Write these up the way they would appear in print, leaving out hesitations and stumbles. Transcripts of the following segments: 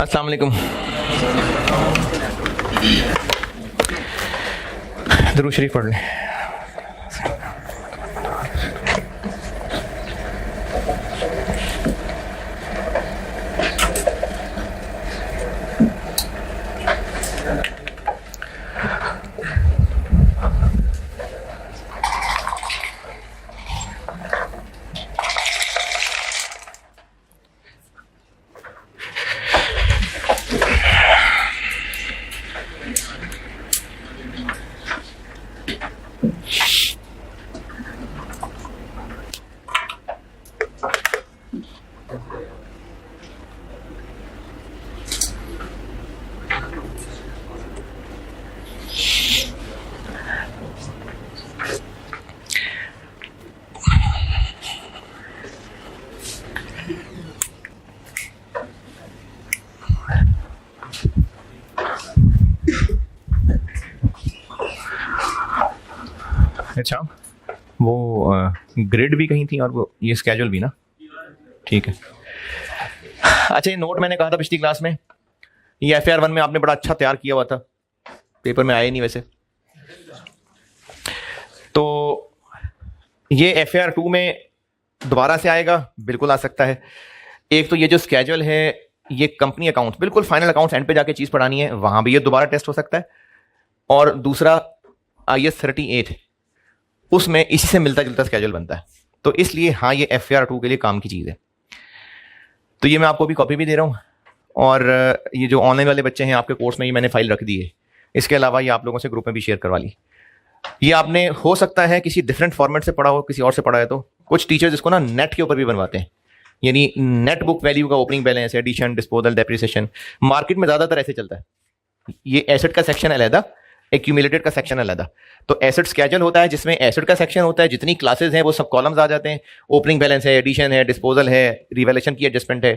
अस्सलाम वालेकुम। दुरूद शरीफ पढ़ लें। अच्छा, वो ग्रिड भी कहीं थी और वो ये स्केड्यूल भी ना, ठीक है। अच्छा, ये नोट मैंने कहा था पिछली क्लास में, ये FAR 1 में आपने बड़ा अच्छा तैयार किया हुआ था, पेपर में आया नहीं वैसे। तो ये FAR 2 में दोबारा से आएगा, बिल्कुल आ सकता है। एक तो ये जो स्केड्यूल है, ये कंपनी अकाउंट्स, बिल्कुल फाइनल अकाउंट्स एंड पे जाके चीज पढ़ानी है, वहां भी ये दोबारा टेस्ट हो सकता है। और दूसरा IS 38, उसमें इसी से मिलता जुलता स्केड्यूल बनता है। तो इसलिए हाँ, ये FAR 2 के लिए काम की चीज़ है। तो ये मैं आपको भी कॉपी भी दे रहा हूँ, और ये जो ऑनलाइन वाले बच्चे हैं आपके कोर्स में, ये मैंने फाइल रख दी है। इसके अलावा ये आप लोगों से ग्रुप में भी शेयर करवा ली। ये आपने हो सकता है किसी डिफरेंट फॉर्मेट से पढ़ा हो, किसी और से पढ़ा है। तो कुछ टीचर्स इसको ना नेट के ऊपर भी बनवाते हैं, यानी नेट बुक वैल्यू का opening balance, addition, disposal, depreciation. Market में ज़्यादातर ऐसे चलता है। ये एसेट का सेक्शन अलग, एक्यूमुलेटेड का सेक्शन अलग। तो एसेट स्केड्यूल होता है जिसमें एसेट का सेक्शन होता है, जितनी क्लासेस हैं वो सब कॉलम्स आ जाते हैं। ओपनिंग बैलेंस है, एडिशन है, डिस्पोजल है, रिवैल्यूएशन की एडजस्टमेंट है।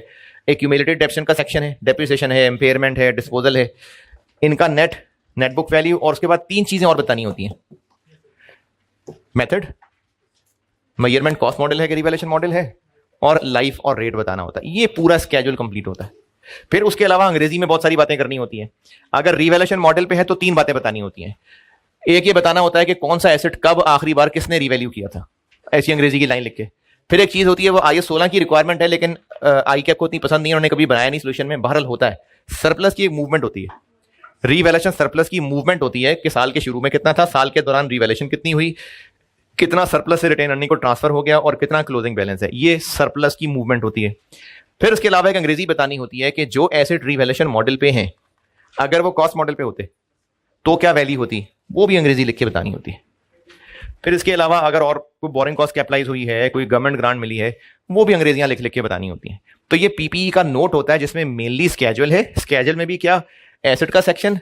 एक्यूमुलेटेड डेप्शन का सेक्शन है, डेप्रिसिएशन है, इम्पेयरमेंट है, डिस्पोजल है। इनका नेट बुक वैल्यू, और उसके बाद 3 चीजें और बतानी होती हैं। मेथड, मेजरमेंट कॉस्ट मॉडल है कि रिवैल्यूएशन मॉडल है, और लाइफ और रेट बताना होता है। ये पूरा स्केड्यूल कंप्लीट होता है। फिर उसके अलावा अंग्रेजी में बहुत सारी बातें करनी होती हैं। अगर रिवैल्यूएशन मॉडल पे है तो 3 बातें बतानी होती हैं। एक ये बताना होता है कि कौन सा एसेट कब आखिरी बार किसने रिवैल्यू किया था, ऐसी अंग्रेजी की लाइन लिख के। फिर एक चीज होती है, वो IS 16 की रिक्वायरमेंट है, लेकिन ICAP को इतनी पसंद नहीं है, उन्होंने कभी बनाया नहीं सोल्यूशन में। बहरहाल होता है, सरप्लस की एक मूवमेंट होती है। रिवैल्यूएशन सरप्लस की मूवमेंट होती है कि साल के शुरू में कितना था, साल के दौरान रिवैल्यूएशन कितनी हुई, कितना सरप्लस से रिटेन अर्निंग को ट्रांसफर हो गया, और कितना क्लोजिंग बैलेंस है। ये सरप्लस की मूवमेंट होती है। फिर उसके अलावा एक अंग्रेजी बतानी होती है कि जो एसेट रिवैल्यूएशन मॉडल पे हैं, अगर वो कॉस्ट मॉडल पे होते तो क्या वैल्यू होती, वो भी अंग्रेजी लिख के बतानी होती है। फिर इसके अलावा अगर और कोई बोरिंग कॉस्ट कैपिटलाइज हुई है, कोई गवर्नमेंट ग्रांट मिली है, वो भी अंग्रेजियां लिख लिख के बतानी होती हैं। तो ये PPE का नोट होता है जिसमें मेनली स्केड्यूल है। स्केड्यूल में भी क्या, एसेट का सेक्शन,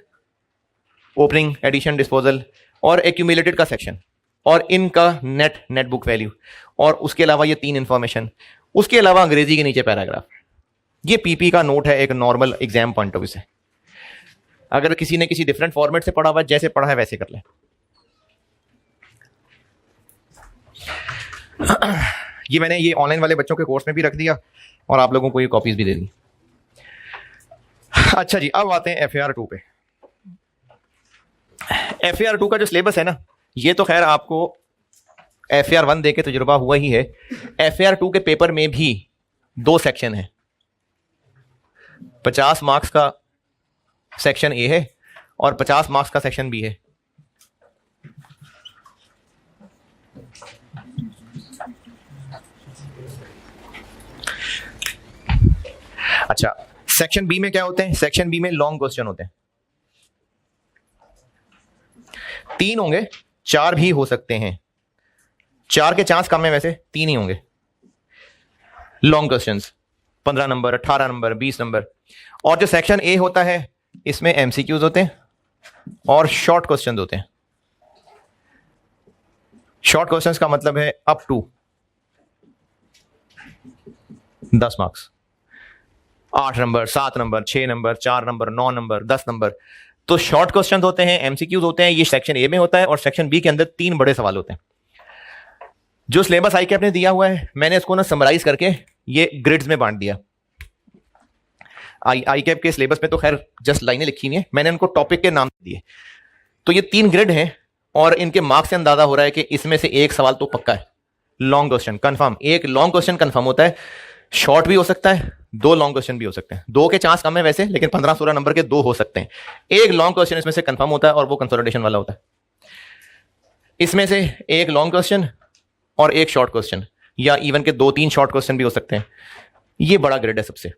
ओपनिंग, एडिशन, डिस्पोजल, और एक्यूमुलेटेड का सेक्शन, और इनका नेट बुक वैल्यू, और उसके अलावा ये 3 इंफॉर्मेशन। उसके अलावा अंग्रेजी के नीचे पैराग्राफ। ये PP का नोट है एक normal exam point of view से। अगर किसी ने किसी डिफरेंट फॉर्मेट से पढ़ा हुआ, जैसे पढ़ा है वैसे कर ले। ये मैंने ये ऑनलाइन वाले बच्चों के कोर्स में भी रख दिया, और आप लोगों को ये कॉपीज भी दे दी। अच्छा जी, अब आते हैं FAR 2 पे। FAR 2 का जो सिलेबस है ना, ये तो खैर आपको FAR 1 देके तजुर्बा हुआ ही है। FAR 2 के पेपर में भी 2 सेक्शन है। 50 मार्क्स का सेक्शन A है, और 50 मार्क्स का सेक्शन B है। अच्छा, सेक्शन B में क्या होते हैं? सेक्शन B में लॉन्ग क्वेश्चन होते हैं। 3 होंगे, 4 भी हो सकते हैं। 4 के चांस कम है, वैसे 3 ही होंगे long questions. 15 number, 18 number, 20 number. और जो सेक्शन A होता है, इसमें MCQs होते हैं और शॉर्ट क्वेश्चंस होते हैं। शॉर्ट क्वेश्चंस का मतलब है up to 10 marks. 8 number, 7 number, 6 number, 4 number, 9 number, 10 number. तो शॉर्ट क्वेश्चन होते हैं, MCQs होते हैं। ये सेक्शन A में होता है, और सेक्शन B के अंदर 3 बड़े सवाल होते हैं। जो सिलेबस ICAP ने दिया हुआ है, मैंने इसको ना समराइज करके ये ग्रिड्स में बांट दिया। आई कैप के सिलेबस में तो खैर जस्ट लाइनें लिखी हुई हैं, मैंने उनको टॉपिक के नाम दिए। तो ये 3 ग्रिड हैं और इनके मार्क्स से अंदाजा हो रहा है कि इसमें से एक सवाल तो पक्का है, लॉन्ग क्वेश्चन कंफर्म। एक लॉन्ग क्वेश्चन कंफर्म होता है, शॉर्ट भी हो सकता है, 2 लॉन्ग क्वेश्चन भी हो सकते हैं। 2 के चांस कम है वैसे, लेकिन 15-16 नंबर के 2 हो सकते हैं। एक लॉन्ग क्वेश्चन इसमें से कंफर्म होता है और वो कंसोलिडेशन वाला होता है। इसमें से एक लॉन्ग क्वेश्चन और एक शॉर्ट क्वेश्चन, या इवन के 2-3 शॉर्ट क्वेश्चन भी हो सकते हैं। ये बड़ा ग्रिड है सबसे।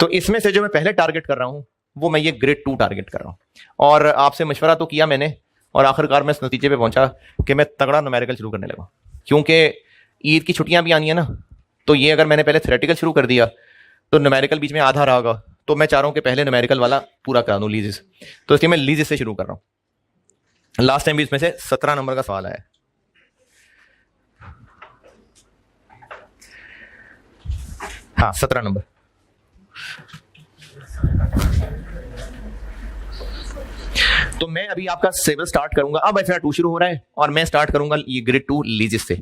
तो इसमें से जो मैं पहले टारगेट कर रहा हूं वो मैं ये ग्रेड 2 टारगेट कर रहा हूं। और आपसे मशवरा तो किया मैंने, और आखिरकार मैं इस नतीजे पे पहुंचा कि मैं तगड़ा न्यूमेरिकल शुरू करने लगा, क्योंकि ईद की छुट्टियां भी आनी है ना। तो ये अगर मैंने पहले थ्योरेटिकल शुरू कर दिया तो न्यूमेरिकल बीच में आधा रहा होगा। तो मैं चाह रहा हूं कि पहले न्यूमेरिकल वाला पूरा करा दूं, लीजिस। तो इसलिए मैं लीजिस से शुरू कर रहा हूं। लास्ट टाइम भी इसमें से 17 नंबर का सवाल आया। हाँ 17 नंबर। तो मैं अभी आपका सिलेबस स्टार्ट करूंगा। अब FR 2 शुरू हो रहा है और मैं स्टार्ट करूंगा ये ग्रेड 2 लीजिस से।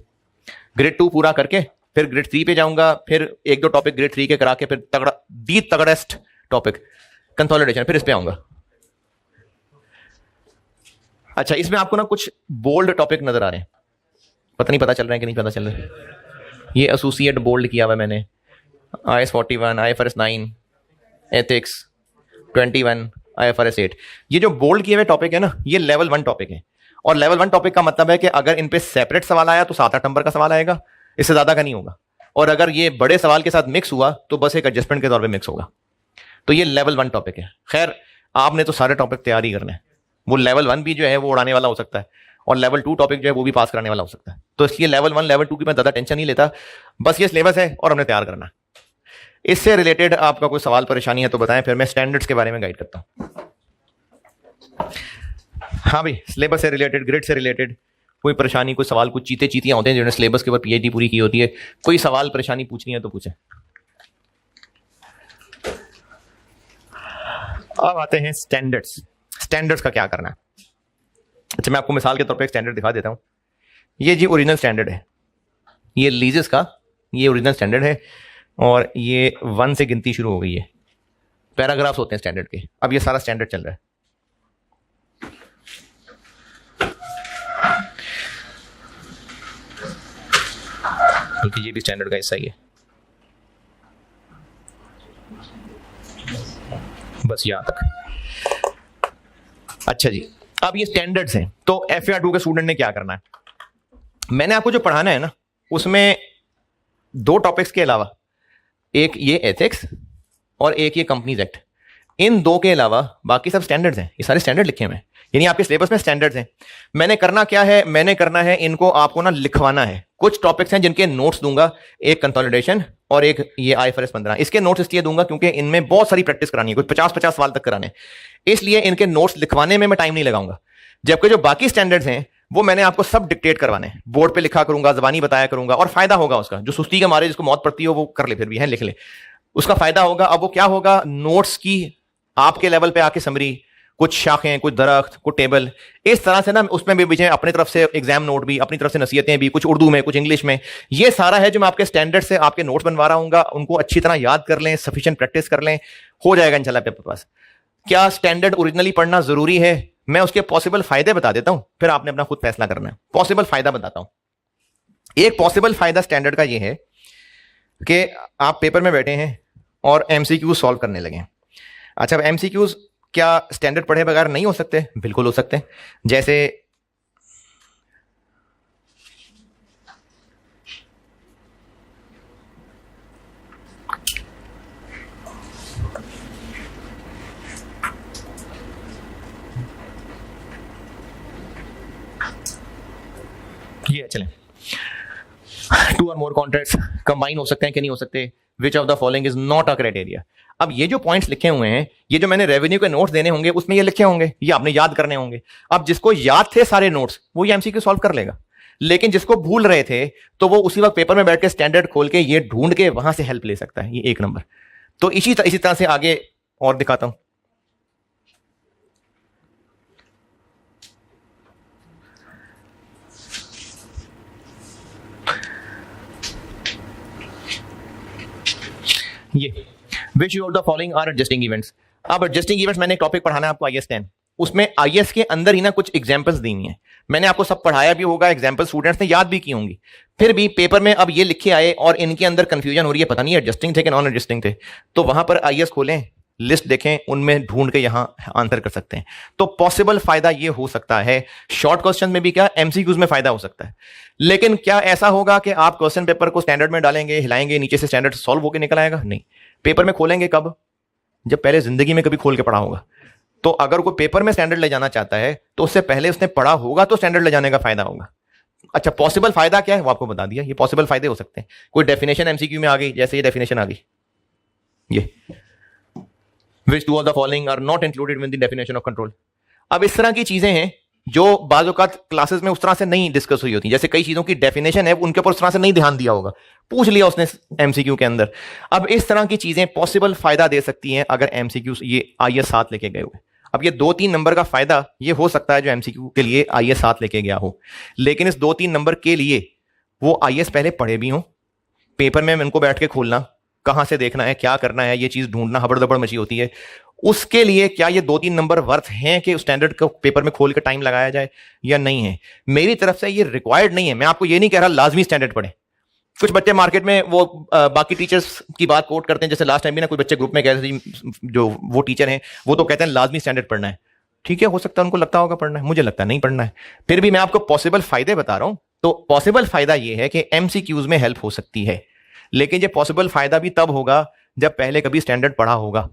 ग्रेड 2 पूरा करके फिर ग्रेड 3 पे जाऊंगा, फिर 1-2 टॉपिक ग्रेड 3 के करा के फिर तगड़ेस्ट टॉपिक कंसोलिडेशन, फिर इस पे आऊंगा। अच्छा, इसमें आपको ना कुछ बोल्ड टॉपिक नजर आ रहे हैं, पता नहीं पता चल रहे हैं कि नहीं पता चल रहे। ये एसोसिएट बोल्ड किया हुआ है मैंने, IAS 41, IFRS 9, एथिक्स 21, IFRS 8। ये जो बोल्ड किए हुए टॉपिक है ना, ये लेवल 1 टॉपिक है। और लेवल 1 टॉपिक का मतलब है कि अगर इन पे सेपरेट सवाल आया तो 7-8 नंबर का सवाल आएगा, इससे ज्यादा का नहीं होगा। और अगर ये बड़े सवाल के साथ मिक्स हुआ तो बस एक एडजस्टमेंट के तौर पे मिक्स होगा। तो ये लेवल 1 टॉपिक है। खैर आपने तो सारे टॉपिक तैयार ही करने हैं, वो लेवल 1 भी जो है वो उड़ाने वाला हो सकता है, और लेवल 2 टॉपिक जो है वो भी पास कराने वाला हो सकता है। तो इसलिए लेवल 1 लेवल 2 की मैं ज्यादा टेंशन नहीं लेता, बस ये सिलेबस है और हमने तैयार करना। इससे रिलेटेड आपका कोई सवाल परेशानी है तो बताएं, फिर मैं स्टैंडर्ड्स के बारे में गाइड करता हूं। हाँ भाई, सिलेबस से रिलेटेड, ग्रिड से रिलेटेड कोई परेशानी, कोई सवाल, कुछ चीतियां होते हैं जिन्होंने सिलेबस के ऊपर PhD पूरी की होती है, कोई सवाल परेशानी पूछनी है तो पूछें। अब आते हैं स्टैंडर्ड्स। स्टैंडर्ड्स का क्या करना है? अच्छा, मैं आपको मिसाल के तौर पे एक स्टैंडर्ड दिखा देता हूं। ये जी ओरिजिनल स्टैंडर्ड है, ये लीजिस का ये ओरिजिनल स्टैंडर्ड है, और ये 1 से गिनती शुरू हो गई है। पैराग्राफ्स होते हैं स्टैंडर्ड के। अब ये सारा स्टैंडर्ड चल रहा है। बल्कि ये भी स्टैंडर्ड का हिस्सा ही है, बस यहां तक। अच्छा जी, अब ये स्टैंडर्ड्स हैं। तो FR 2 के स्टूडेंट ने क्या करना है? मैंने आपको जो पढ़ाना है ना, उसमें 2 टॉपिक्स के अलावा एक ये एथिक्स और एक ये कंपनीज एक्ट, इन 2 के अलावा बाकी सब स्टैंडर्ड्स हैं। ये सारे स्टैंडर्ड लिखे हुए हैं, यानी आपके सिलेबस में स्टैंडर्ड्स हैं। मैंने करना क्या है? मैंने करना है इनको आपको ना लिखवाना है। कुछ टॉपिक्स हैं जिनके नोट्स दूंगा, एक कंसोलिडेशन और एक ये IFRS 15। इसके नोट्स इसलिए दूंगा क्योंकि इनमें बहुत सारी प्रैक्टिस करानी है, कुछ 50-50 सवाल तक कराने, इसलिए इनके नोट्स लिखवाने में मैं टाइम नहीं लगाऊंगा। जबकि जो बाकी स्टैंडर्ड्स हैं वो मैंने आपको सब डिक्टेट करवाने हैं, बोर्ड पे लिखा करूंगा, जबानी बताया करूंगा, और फायदा होगा उसका। जो सुस्ती के मारे जिसको मौत पड़ती हो वो कर ले, फिर भी है लिख ले, उसका फायदा होगा। अब वो क्या होगा? नोट्स की आपके लेवल पे आके समरी, कुछ शाखें, कुछ दरख्त, कुछ टेबल, इस तरह से ना उसमें भी बीच अपनी तरफ से एग्जाम नोट भी, अपनी तरफ से नसीहतें भी, कुछ उर्दू में, कुछ इंग्लिश में। ये सारा है जो मैं आपके स्टैंडर्ड से आपके नोट्स बनवा रहा हूँ। उनको अच्छी तरह याद कर लें, सफिशिएंट प्रैक्टिस कर लें, हो जाएगा इंशाल्लाह पेपर पास। क्या स्टैंडर्ड ओरिजिनली पढ़ना जरूरी है? मैं उसके पॉसिबल फायदे बता देता हूं, फिर आपने अपना खुद फैसला करना है। पॉसिबल फायदा बताता हूं। एक पॉसिबल फायदा स्टैंडर्ड का यह है कि आप पेपर में बैठे हैं और MCQ सॉल्व करने लगे। अच्छा, अब MCQs क्या स्टैंडर्ड पढ़े बगैर नहीं हो सकते? बिल्कुल हो सकते हैं। जैसे ये चलें, 2 और मोर कॉन्ट्रैक्ट्स कंबाइन हो सकते हैं कि नहीं हो सकते? विच of the following is not a criteria. अब ये जो पॉइंट्स लिखे हुए हैं, ये जो मैंने रेवेन्यू के नोट्स देने होंगे उसमें ये लिखे होंगे, ये आपने याद करने होंगे। अब जिसको याद थे सारे नोट्स वो ये MCQ सॉल्व कर लेगा, लेकिन जिसको भूल रहे थे तो वो उसी वक्त पेपर में बैठ के स्टैंडर्ड खोल के ये ढूंढ के वहां से हेल्प ले सकता है। ये 1 नंबर। तो इसी तरह से आगे और दिखाता हूं। ये which of the following are adjusting events. अब एडजस्टिंग इवेंट्स मैंने एक टॉपिक पढ़ाना है आपको IS 10, उसमें IS के अंदर ही ना कुछ एग्जांपल्स दी हुई हैं, मैंने आपको सब पढ़ाया भी होगा, एग्जांपल स्टूडेंट्स ने याद भी की होंगी, फिर भी पेपर में अब ये लिखे आए और इनके अंदर कंफ्यूजन हो रही है, पता नहीं एडजस्टिंग थे कि नॉन एडजस्टिंग थे। तो वहां पर IS खोलें, लिस्ट देखें, उनमें ढूंढ के यहां आंसर कर सकते हैं। तो पॉसिबल फायदा ये हो सकता है, शॉर्ट क्वेश्चन में भी क्या MCQs में फायदा हो सकता है, लेकिन क्या ऐसा होगा कि आप क्वेश्चन पेपर को स्टैंडर्ड में डालेंगे, हिलाएंगे, नीचे से स्टैंडर्ड सॉल्व होकर निकल आएगा? नहीं। पेपर में खोलेंगे कब? जब पहले जिंदगी में कभी खोल के पढ़ा होगा। तो अगर कोई पेपर में स्टैंडर्ड ले जाना चाहता है तो उससे पहले उसने पढ़ा होगा, तो स्टैंडर्ड ले जाने का फायदा होगा। अच्छा, पॉसिबल फायदा क्या है वो आपको बता दिया, ये पॉसिबल फायदे हो सकते हैं। कोई डेफिनेशन MCQ में आ गई, जैसे ये डेफिनेशन आ गई, ये which two of the following are not included in the definition of control। अब इस तरह की चीजें हैं जो बाज़ औक़ात क्लासेस में उस तरह से नहीं डिस्कस हुई होती, जैसे कई चीजों की डेफिनेशन है उनके ऊपर उस तरह से नहीं ध्यान दिया होगा, पूछ लिया उसने MCQ के अंदर। अब इस तरह की चीजें पॉसिबल फायदा दे सकती हैं अगर MCQ ये IS 7 लेके गए हुए। अब ये 2-3 नंबर का फायदा ये हो सकता है जो MCQ के लिए IS 7 लेके गया हो, लेकिन इस 2-3 नंबर के लिए वो IS पहले पढ़े भी हों, पेपर में इनको बैठ के खोलना, कहां से देखना है, क्या करना है, ये चीज ढूंढना हबड़ दबड़ मची होती है। उसके लिए क्या ये 2-3 नंबर वर्थ हैं कि स्टैंडर्ड को पेपर में खोल के टाइम लगाया जाए या नहीं है? मेरी तरफ से ये रिक्वायर्ड नहीं है। मैं आपको ये नहीं कह रहा लाजमी स्टैंडर्ड पढ़े। कुछ बच्चे मार्केट में वो बाकी टीचर्स की बात कोट करते हैं, जैसे लास्ट टाइम भी ना कोई बच्चे ग्रुप में कहते थे, जो वो टीचर हैं वो तो कहते हैं लाजमी स्टैंडर्ड पढ़ना है। ठीक है, हो सकता है उनको लगता होगा पढ़ना है, मुझे लगता है नहीं पढ़ना है। फिर भी मैं आपको पॉसिबल फायदे बता रहा हूं। तो पॉसिबल फायदा ये है कि MCQs में हेल्प हो सकती है, लेकिन ये पॉसिबल फायदा भी तब होगा जब पहले कभी स्टैंडर्ड पढ़ा होगा।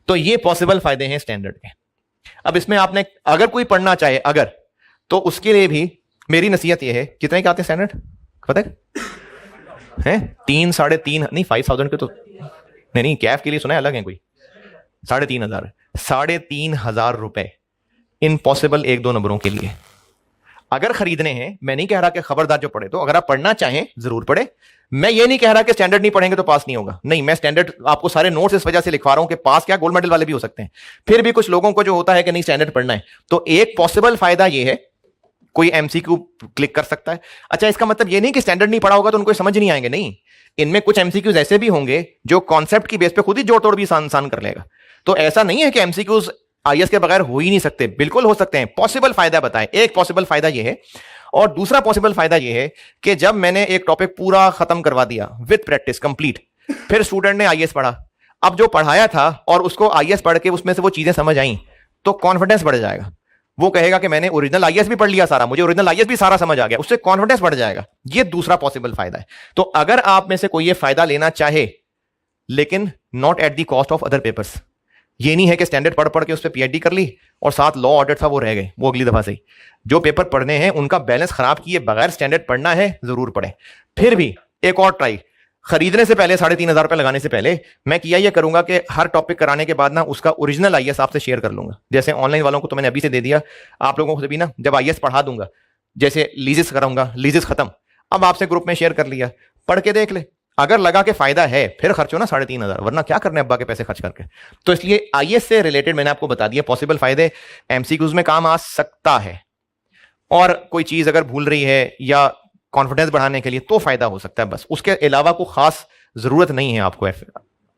तो ये पॉसिबल फायदे हैं स्टैंडर्ड के। अब इसमें आपने अगर कोई पढ़ना चाहे अगर, तो उसके लिए भी मेरी नसीहत ये है, कितने के आते हैं स्टैंडर्ड पता है? 3, 3.5 नहीं 5,000 के तो नहीं, कैफ के लिए सुना है अलग है कोई, 3,500, 3,500 रुपए इन पॉसिबल 1-2 नंबरों के लिए अगर खरीदने हैं। मैं नहीं कह रहा कि खबरदार जो पढ़े, तो अगर आप पढ़ना चाहें जरूर पढ़े। मैं ये नहीं कह रहा कि स्टैंडर्ड नहीं पढ़ेंगे तो पास नहीं होगा, नहीं, मैं स्टैंडर्ड आपको सारे नोट्स इस वजह से लिखवा रहा हूं कि पास क्या गोल्ड मेडल वाले भी हो सकते हैं। फिर भी कुछ लोगों को जो होता है कि नहीं स्टैंडर्ड पढ़ना है, तो एक पॉसिबल फायदा ये है कोई MCQ क्लिक कर सकता है। अच्छा, इसका मतलब ये नहीं कि स्टैंडर्ड नहीं पढ़ा होगा तो उनको समझ नहीं आएंगे, नहीं, इनमें कुछ MCQs ऐसे भी होंगे जो कॉन्सेप्ट की बेस पे खुद ही जोड़ तोड़ भी इंसान कर लेगा। तो ऐसा नहीं है कि MCQs IS के बगैर हो ही नहीं सकते, बिल्कुल हो सकते हैं। पॉसिबल फायदा बताएं, एक पॉसिबल फायदा ये है। और दूसरा पॉसिबल फायदा यह है कि जब मैंने एक टॉपिक पूरा खत्म करवा दिया विद प्रैक्टिस कंप्लीट, फिर स्टूडेंट ने IS पढ़ा, अब जो पढ़ाया था और उसको IS पढ़ के उसमें से वो चीजें समझ आई, तो कॉन्फिडेंस बढ़ जाएगा। वो कहेगा कि मैंने ओरिजिनल IS भी पढ़ लिया सारा, मुझे ओरिजिनल IS भी सारा समझ आ गया, उससे कॉन्फिडेंस बढ़ जाएगा। ये दूसरा पॉसिबल फायदा है। तो अगर आप में से कोई ये फायदा लेना चाहे, लेकिन not at the cost of other papers, ये नहीं है कि स्टैंडर्ड पढ़ पढ़ के उस पर PhD कर ली और साथ लॉ ऑडिट था वो रह गए, वो अगली दफा से ही। जो पेपर पढ़ने हैं उनका बैलेंस खराब किए बगैर स्टैंडर्ड पढ़ना है, जरूर पढ़े। फिर भी एक और ट्राई, खरीदने से पहले 3,500 रुपए लगाने से पहले मैं किया ये करूंगा कि हर टॉपिक कराने के बाद ना उसका ओरिजिनल IS आपसे शेयर कर लूंगा। जैसे ऑनलाइन वालों को तो मैंने अभी से दे दिया, आप लोगों को भी ना जब IS पढ़ा दूंगा, जैसे लीजिस कराऊंगा, लीजिस खत्म, अब आपसे ग्रुप में शेयर कर लिया, पढ़ के देख ले, अगर लगा के फायदा है फिर खर्चो ना 3,500, वरना क्या करने अब्बा के पैसे खर्च करके। तो इसलिए IS से रिलेटेड मैंने आपको बता दिया पॉसिबल फायदे, MCQs में काम आ सकता है। और कोई चीज अगर भूल रही है या कॉन्फिडेंस बढ़ाने के लिए तो फायदा हो सकता है, बस उसके अलावा कोई खास जरूरत नहीं है आपको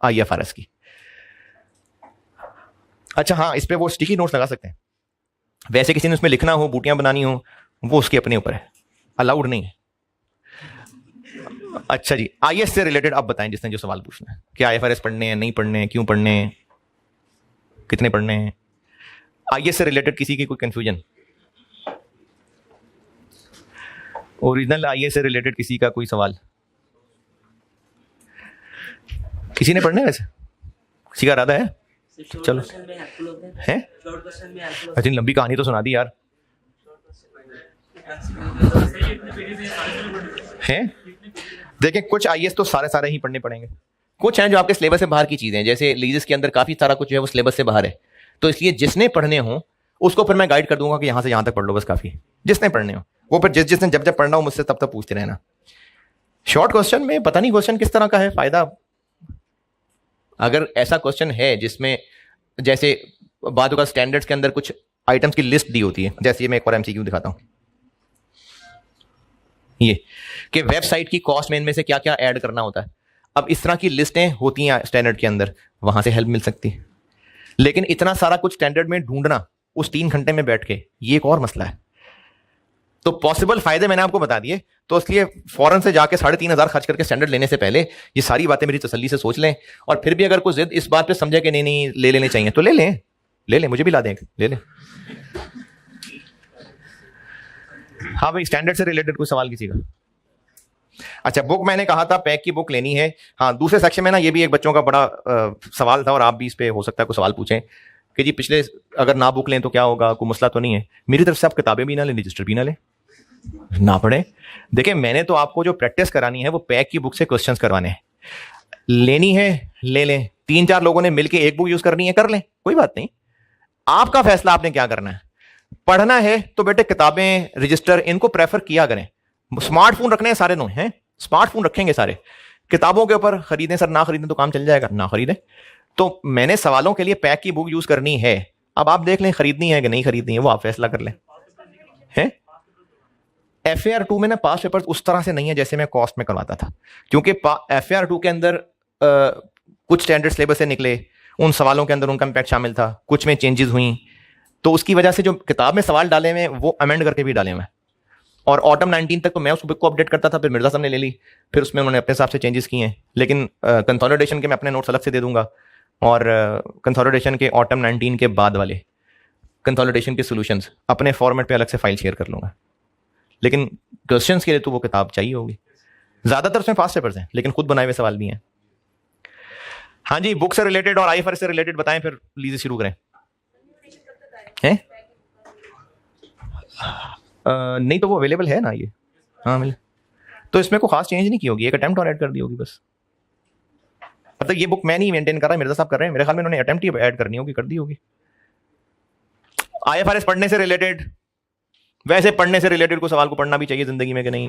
IFRS की। अच्छा हाँ, इस पे वो स्टिकी नोट्स लगा सकते हैं, वैसे किसी ने उसमें लिखना हो, बूटियां बनानी हो, वो उसके अपने ऊपर है, अलाउड नहीं है। अच्छा जी, IS से रिलेटेड आप बताएं जिसने जो सवाल पूछना है, क्या IFRS पढ़ने हैं, नहीं पढ़ने हैं, क्यों पढ़ने हैं, कितने पढ़ने हैं? IS से रिलेटेड किसी की कोई कंफ्यूजन? ओरिजिनल IS से रिलेटेड किसी का कोई सवाल? किसी ने पढ़ने है वैसे? किसी का इरादा है? चलो है, अच्छा लंबी कहानी तो सुना दी यार है। देखें, कुछ IS तो सारे ही पढ़ने पड़ेंगे, कुछ हैं जो आपके सिलेबस से बाहर की चीजें हैं, जैसे लीजिस के अंदर काफी सारा कुछ है वो सिलेबस से बाहर है। तो इसलिए जिसने पढ़ने हो उसको फिर मैं गाइड कर दूंगा कि यहां से यहां तक पढ़ लो, बस काफी। जिसने पढ़ने हो वो फिर जिसने जब जब पढ़ना हो मुझसे तब तक पूछते रहना। शॉर्ट क्वेश्चन में पता नहीं क्वेश्चन किस तरह का है, फायदा अगर ऐसा क्वेश्चन है जिसमें जैसे बातों का स्टैंडर्ड्स के अंदर कुछ आइटम्स की लिस्ट दी होती है, जैसे ये मैं एक और MCQ दिखाता हूं, ये कि वेबसाइट की कॉस्ट में इनमें से क्या क्या ऐड करना होता है। अब इस तरह की लिस्टें होती हैं स्टैंडर्ड के अंदर, वहां से हेल्प मिल सकती है। लेकिन इतना सारा कुछ स्टैंडर्ड में ढूंढना उस 3 घंटे में बैठ के, ये एक और मसला है। तो पॉसिबल फायदे मैंने आपको बता दिए, तो इसलिए फौरन से जाके 3,500 खर्च करके स्टैंडर्ड लेने से पहले ये सारी बातें मेरी तसल्ली से सोच लें। और फिर भी अगर कोई जिद इस बात पे समझे कि नहीं ले लेने चाहिए तो ले लें, मुझे भी ला दें, ले लें। हाँ भाई, स्टैंडर्ड से रिलेटेड कोई सवाल किसी का? अच्छा, बुक मैंने कहा था पैक की बुक लेनी है। हाँ, दूसरे सेक्शन में ना ये भी एक बच्चों का बड़ा सवाल था, और आप भी इस पे हो सकता है कोई सवाल पूछें कि जी पिछले अगर ना बुक लें तो क्या होगा, कोई मसला तो नहीं है। मेरी तरफ से आप किताबें भी ना लें, रजिस्टर भी ना लें, ना पढ़े। देखिए, मैंने तो आपको जो प्रैक्टिस करानी है वो पैक की बुक से क्वेश्चंस करवाने हैं। लेनी है ले लें, 3-4 लोगों ने मिलकर एक बुक यूज करनी है कर लें, कोई बात नहीं, आपका फैसला, आपने क्या करना है। पढ़ना है तो बेटे किताबें, रजिस्टर, इनको प्रेफर किया करें। स्मार्टफोन रखने हैं सारे, हैं स्मार्टफोन रखेंगे सारे, किताबों के ऊपर खरीदें सर, ना खरीदें तो काम चल जाएगा, ना खरीदें। तो मैंने सवालों के लिए पैक की बुक यूज करनी है, अब आप देख लें खरीदनी है कि नहीं खरीदनी है, वो आप फैसला कर लें। हैं FAR2 में ना पास पेपर्स उस तरह से नहीं है जैसे मैं कॉस्ट में करवाता था, क्योंकि FAR2 के अंदर कुछ स्टैंडर्ड सिलेबस से निकले, उन सवालों के अंदर उनका इंपैक्ट शामिल था, कुछ में चेंजेस हुई, तो उसकी वजह से जो किताब में सवाल डाले हुए वो अमेंड करके भी डाले हुए। और ऑटम 19 तक तो मैं उस बुक को अपडेट करता था, फिर मिर्जा साहब ने ले ली, फिर उसमें उन्होंने अपने हिसाब से चेंजेस किए हैं। लेकिन कंसोलिडेशन के मैं अपने नोट्स अलग से दे दूंगा, और कंसोलिडेशन के ऑटम 19 के बाद वाले कंसोलिडेशन के सॉल्यूशंस अपने फॉर्मेट पे अलग से फाइल शेयर कर लूंगा। लेकिन क्वेश्चंस के लिए तो वो किताब चाहिए होगी। ज्यादातर उसमें फास्ट पेपर्स हैं, लेकिन खुद बनाए हुए सवाल भी हैं। हाँ जी, बुक से रिलेटेड और IFRS से रिलेटेड बताएं, फिर लीजिए शुरू करें। हैं नहीं तो वो अवेलेबल है ना ये? हाँ मिले, तो इसमें कोई खास चेंज नहीं की होगी, एक अटेम्प्ट और ऐड कर दी होगी बस। मतलब ये बुक मैं नहीं मेंटेन कर रहा, मिर्जा साहब कर रहे हैं, मेरे ख्याल में उन्होंने अटेम्प्ट ही ऐड करनी होगी, कर दी होगी। IFRS पढ़ने से रिलेटेड, वैसे पढ़ने से रिलेटेड को सवाल को पढ़ना भी चाहिए जिंदगी में कि नहीं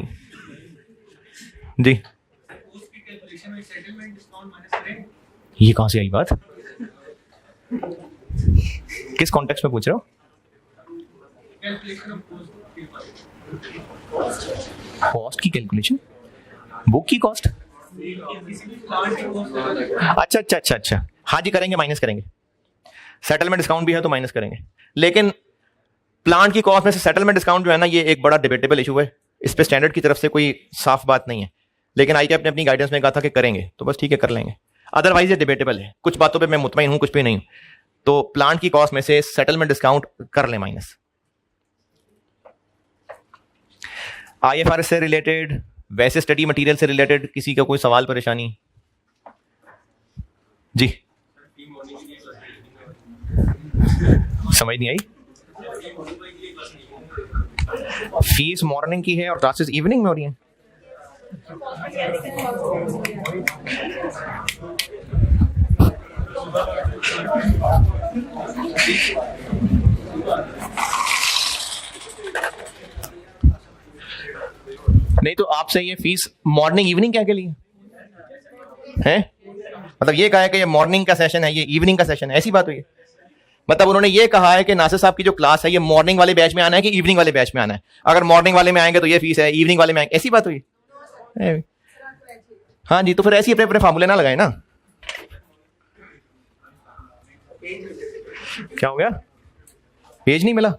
जी? ये कहां से आई बात, किस कॉन्टेक्स्ट में पूछ रहे हो? कॉस्ट की कैलकुलेशन, बुक की कॉस्ट? अच्छा, हाँ जी करेंगे, माइनस करेंगे। सेटलमेंट डिस्काउंट भी है तो माइनस करेंगे, लेकिन प्लांट की कॉस्ट में से सेटलमेंट डिस्काउंट जो है ना, ये एक बड़ा डिबेटेबल इशू है। इस पे स्टैंडर्ड की तरफ से कोई साफ बात नहीं है, लेकिन ICAP ने अपनी गाइडेंस में कहा था कि करेंगे, तो बस ठीक है कर लेंगे। अदरवाइज ये डिबेटेबल है, कुछ बातों पे मैं मुतमईन हूं, कुछ पे नहीं हूं। तो प्लांट की कॉस्ट में से सेटलमेंट डिस्काउंट कर ले माइनस। IFRS से रिलेटेड, वैसे स्टडी मटेरियल से रिलेटेड किसी का कोई सवाल परेशानी जी? समझ नहीं आई? फीस मॉर्निंग की है और क्लासेस इवनिंग में हो रही हैं। नहीं तो आपसे ये फीस मॉर्निंग इवनिंग क्या के लिए है? मतलब ये कहा है कि ये मॉर्निंग का सेशन है, ये इवनिंग का सेशन है, ऐसी बात हुई है? मतलब उन्होंने ये कहा है कि नासिर साहब की जो क्लास है ये मॉर्निंग वाले बैच में आना है कि इवनिंग वाले बैच में आना है? अगर मॉर्निंग वाले में आएंगे तो ये फीस है, इवनिंग वाले में आएंगे, ऐसी बात हुई? हाँ जी, तो फिर ऐसे अपने अपने फार्मूले ना लगाए ना। क्या हो गया? पेज नहीं मिला?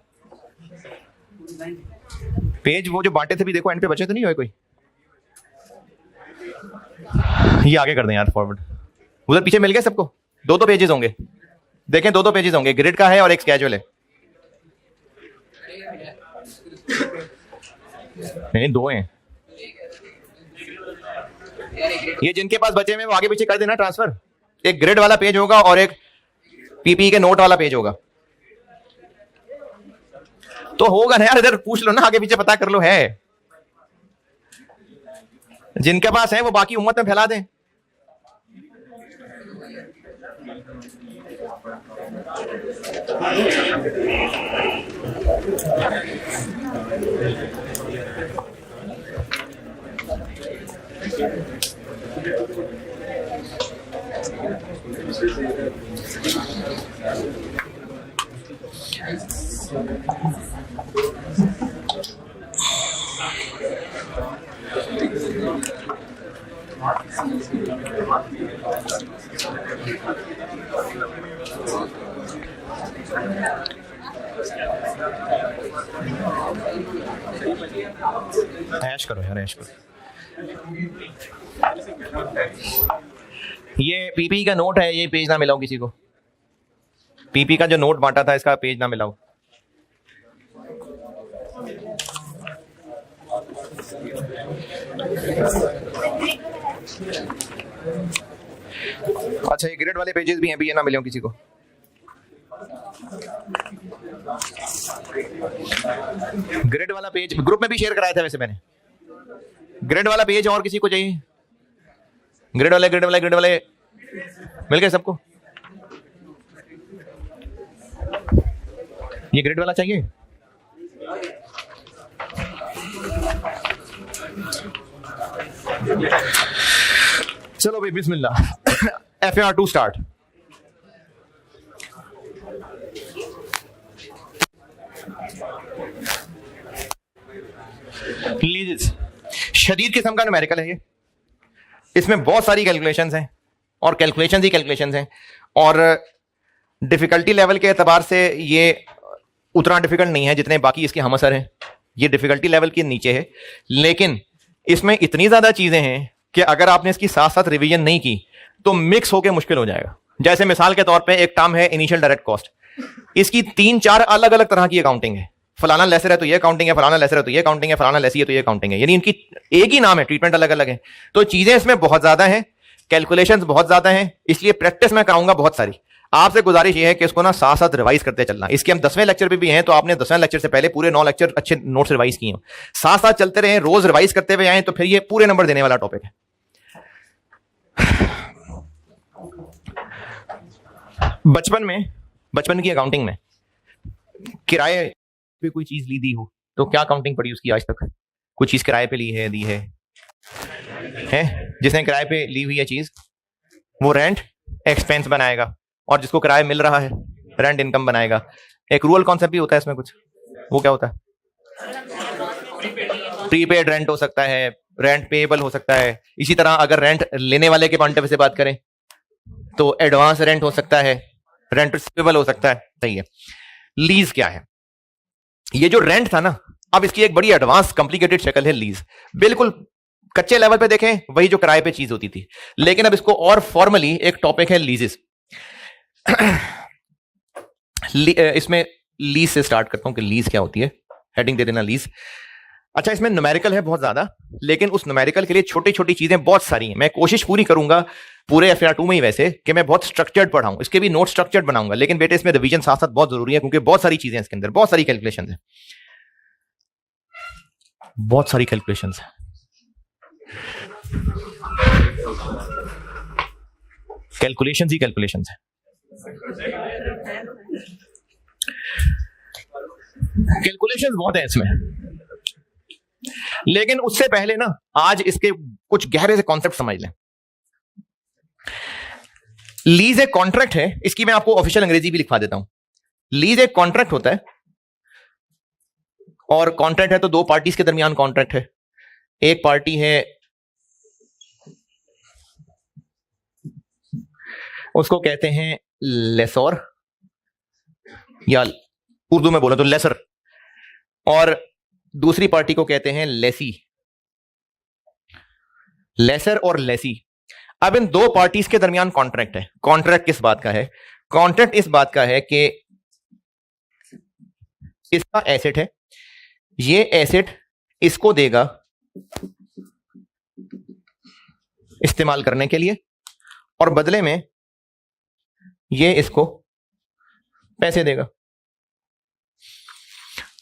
पेज वो जो बांटे थे भी देखो, एंड पे बचे तो नहीं हुए कोई? ये आगे कर दें यार फॉरवर्ड, उधर पीछे मिल गए सबको? 2 पेजेस होंगे, देखें 2 पेजेस होंगे, ग्रिड का है और एक स्केड्यूल है। नहीं 2 हैं ये, जिनके पास बचे में वो आगे पीछे कर देना ट्रांसफर। एक ग्रिड वाला पेज होगा और एक PPE के नोट वाला पेज होगा, तो होगा ना यार, इधर पूछ लो ना, आगे पीछे पता कर लो। है जिनके पास है वो बाकी उम्मत में फैला दें। ऐश करो यार, ऐश करो। ये पीपी का नोट है, ये पेज ना मिलाओ किसी को। पीपी का जो नोट बांटा था इसका पेज ना मिलाओ। अच्छा, ये ग्रिड वाले पेजेस भी हैं, भी ये ना मिले किसी को। ग्रिड वाला पेज ग्रुप में भी शेयर कराया था वैसे मैंने। ग्रिड वाला पेज और किसी को चाहिए? ग्रिड वाले मिल गए सबको? ये ग्रिड वाला चाहिए? चलो भाई बिस्मिल्लाह। FAR2 start. लीजेस शदीद किस्म का न्यूमेरिकल है ये। इसमें बहुत सारी कैलकुलेशंस हैं और कैलकुलेशंस ही कैलकुलेशंस हैं, और डिफिकल्टी लेवल के एतबार से ये उतना डिफिकल्ट नहीं है जितने बाकी इसके हम असर हैं। ये डिफिकल्टी लेवल के नीचे है, लेकिन इसमें इतनी ज्यादा चीजें हैं कि अगर आपने इसकी साथ साथ रिवीजन नहीं की तो मिक्स होकर मुश्किल हो जाएगा। जैसे मिसाल के तौर पे एक टर्म है इनिशियल डायरेक्ट कॉस्ट, इसकी 3-4 अलग अलग तरह की अकाउंटिंग है। फलाना लेसर है तो ये अकाउंटिंग है, फलाना लेसर है तो ये अकाउंटिंग है, फलाना लेसी है तो ये अकाउंटिंग है, यानी इनकी एक ही नाम है, ट्रीटमेंट अलग अलग है। तो चीजें इसमें बहुत ज्यादा हैं, कैलकुलेशंस बहुत ज्यादा हैं, इसलिए प्रैक्टिस मैं कराऊंगा बहुत सारी। आपसे गुजारिश ये है कि इसको ना साथ साथ रिवाइज करते चलना। इसके हम 10वें लेक्चर पे भी हैं, तो आपने 10वें लेक्चर से पहले पूरे 9 लेक्चर अच्छे नोट्स रिवाइज किए हो। साथ साथ चलते रहे, रोज रिवाइज करते हुए आए, तो फिर ये पूरे नंबर देने वाला टॉपिक है। बचपन की अकाउंटिंग में किराए पे कोई चीज ली दी हो तो क्या अकाउंटिंग पड़ी उसकी? आज तक कोई चीज किराए पे ली है, दी है? जिसने किराए पे ली हुई है चीज वो रेंट एक्सपेंस बनाएगा, और जिसको किराया मिल रहा है रेंट इनकम बनाएगा। एक रूरल कॉन्सेप्ट भी होता है इसमें कुछ, वो क्या होता है? प्रीपेड रेंट हो सकता है, रेंट पेएबल हो सकता है। इसी तरह अगर रेंट लेने वाले के पॉइंट ऑफ व्यू से बात करें तो एडवांस रेंट हो सकता है, रेंट रिसीवेबल हो सकता है। सही है। लीज क्या है? ये जो रेंट था ना, अब इसकी एक बड़ी एडवांस कॉम्प्लिकेटेड शक्ल है लीज। बिल्कुल कच्चे लेवल पे देखें वही जो किराए पे चीज होती थी, लेकिन अब इसको और फॉर्मली एक टॉपिक है लीजेस। इसमें लीज से स्टार्ट करता हूं कि लीज क्या होती है। हेडिंग दे देना लीज। अच्छा, इसमें न्यूमेरिकल है बहुत ज्यादा, लेकिन उस न्यूमेरिकल के लिए छोटी छोटी चीजें बहुत सारी हैं। मैं कोशिश पूरी करूंगा पूरे FAR2 में ही वैसे कि मैं बहुत स्ट्रक्चर्ड पढ़ाऊं, इसके भी नोट स्ट्रक्चर्ड बनाऊंगा, लेकिन बेटे इसमें रिवीजन साथ साथ बहुत जरूरी है, क्योंकि बहुत सारी चीजें इसके अंदर, बहुत सारी कैलकुलेशंस हैं, बहुत सारी कैलकुलेशंस हैं। कैलकुलेशंस ही कैलकुलेशंस हैं। कैलकुलेशंस बहुत है इसमें, लेकिन उससे पहले ना आज इसके कुछ गहरे से कॉन्सेप्ट समझ लें। लीज एक कॉन्ट्रैक्ट है, इसकी मैं आपको ऑफिशियल अंग्रेजी भी लिखवा देता हूं। लीज एक कॉन्ट्रैक्ट होता है, और कॉन्ट्रैक्ट है तो दो पार्टीज के दरमियान कॉन्ट्रैक्ट है। एक पार्टी है उसको कहते हैं लेसोर, या उर्दू में बोला तो लेसर, और दूसरी पार्टी को कहते हैं लेसी। लेसर और लेसी। अब इन दो पार्टीज के दरमियान कॉन्ट्रैक्ट है। कॉन्ट्रैक्ट किस बात का है? कॉन्ट्रैक्ट इस बात का है कि इसका एसेट है, ये एसेट इसको देगा इस्तेमाल करने के लिए, और बदले में ये इसको पैसे देगा।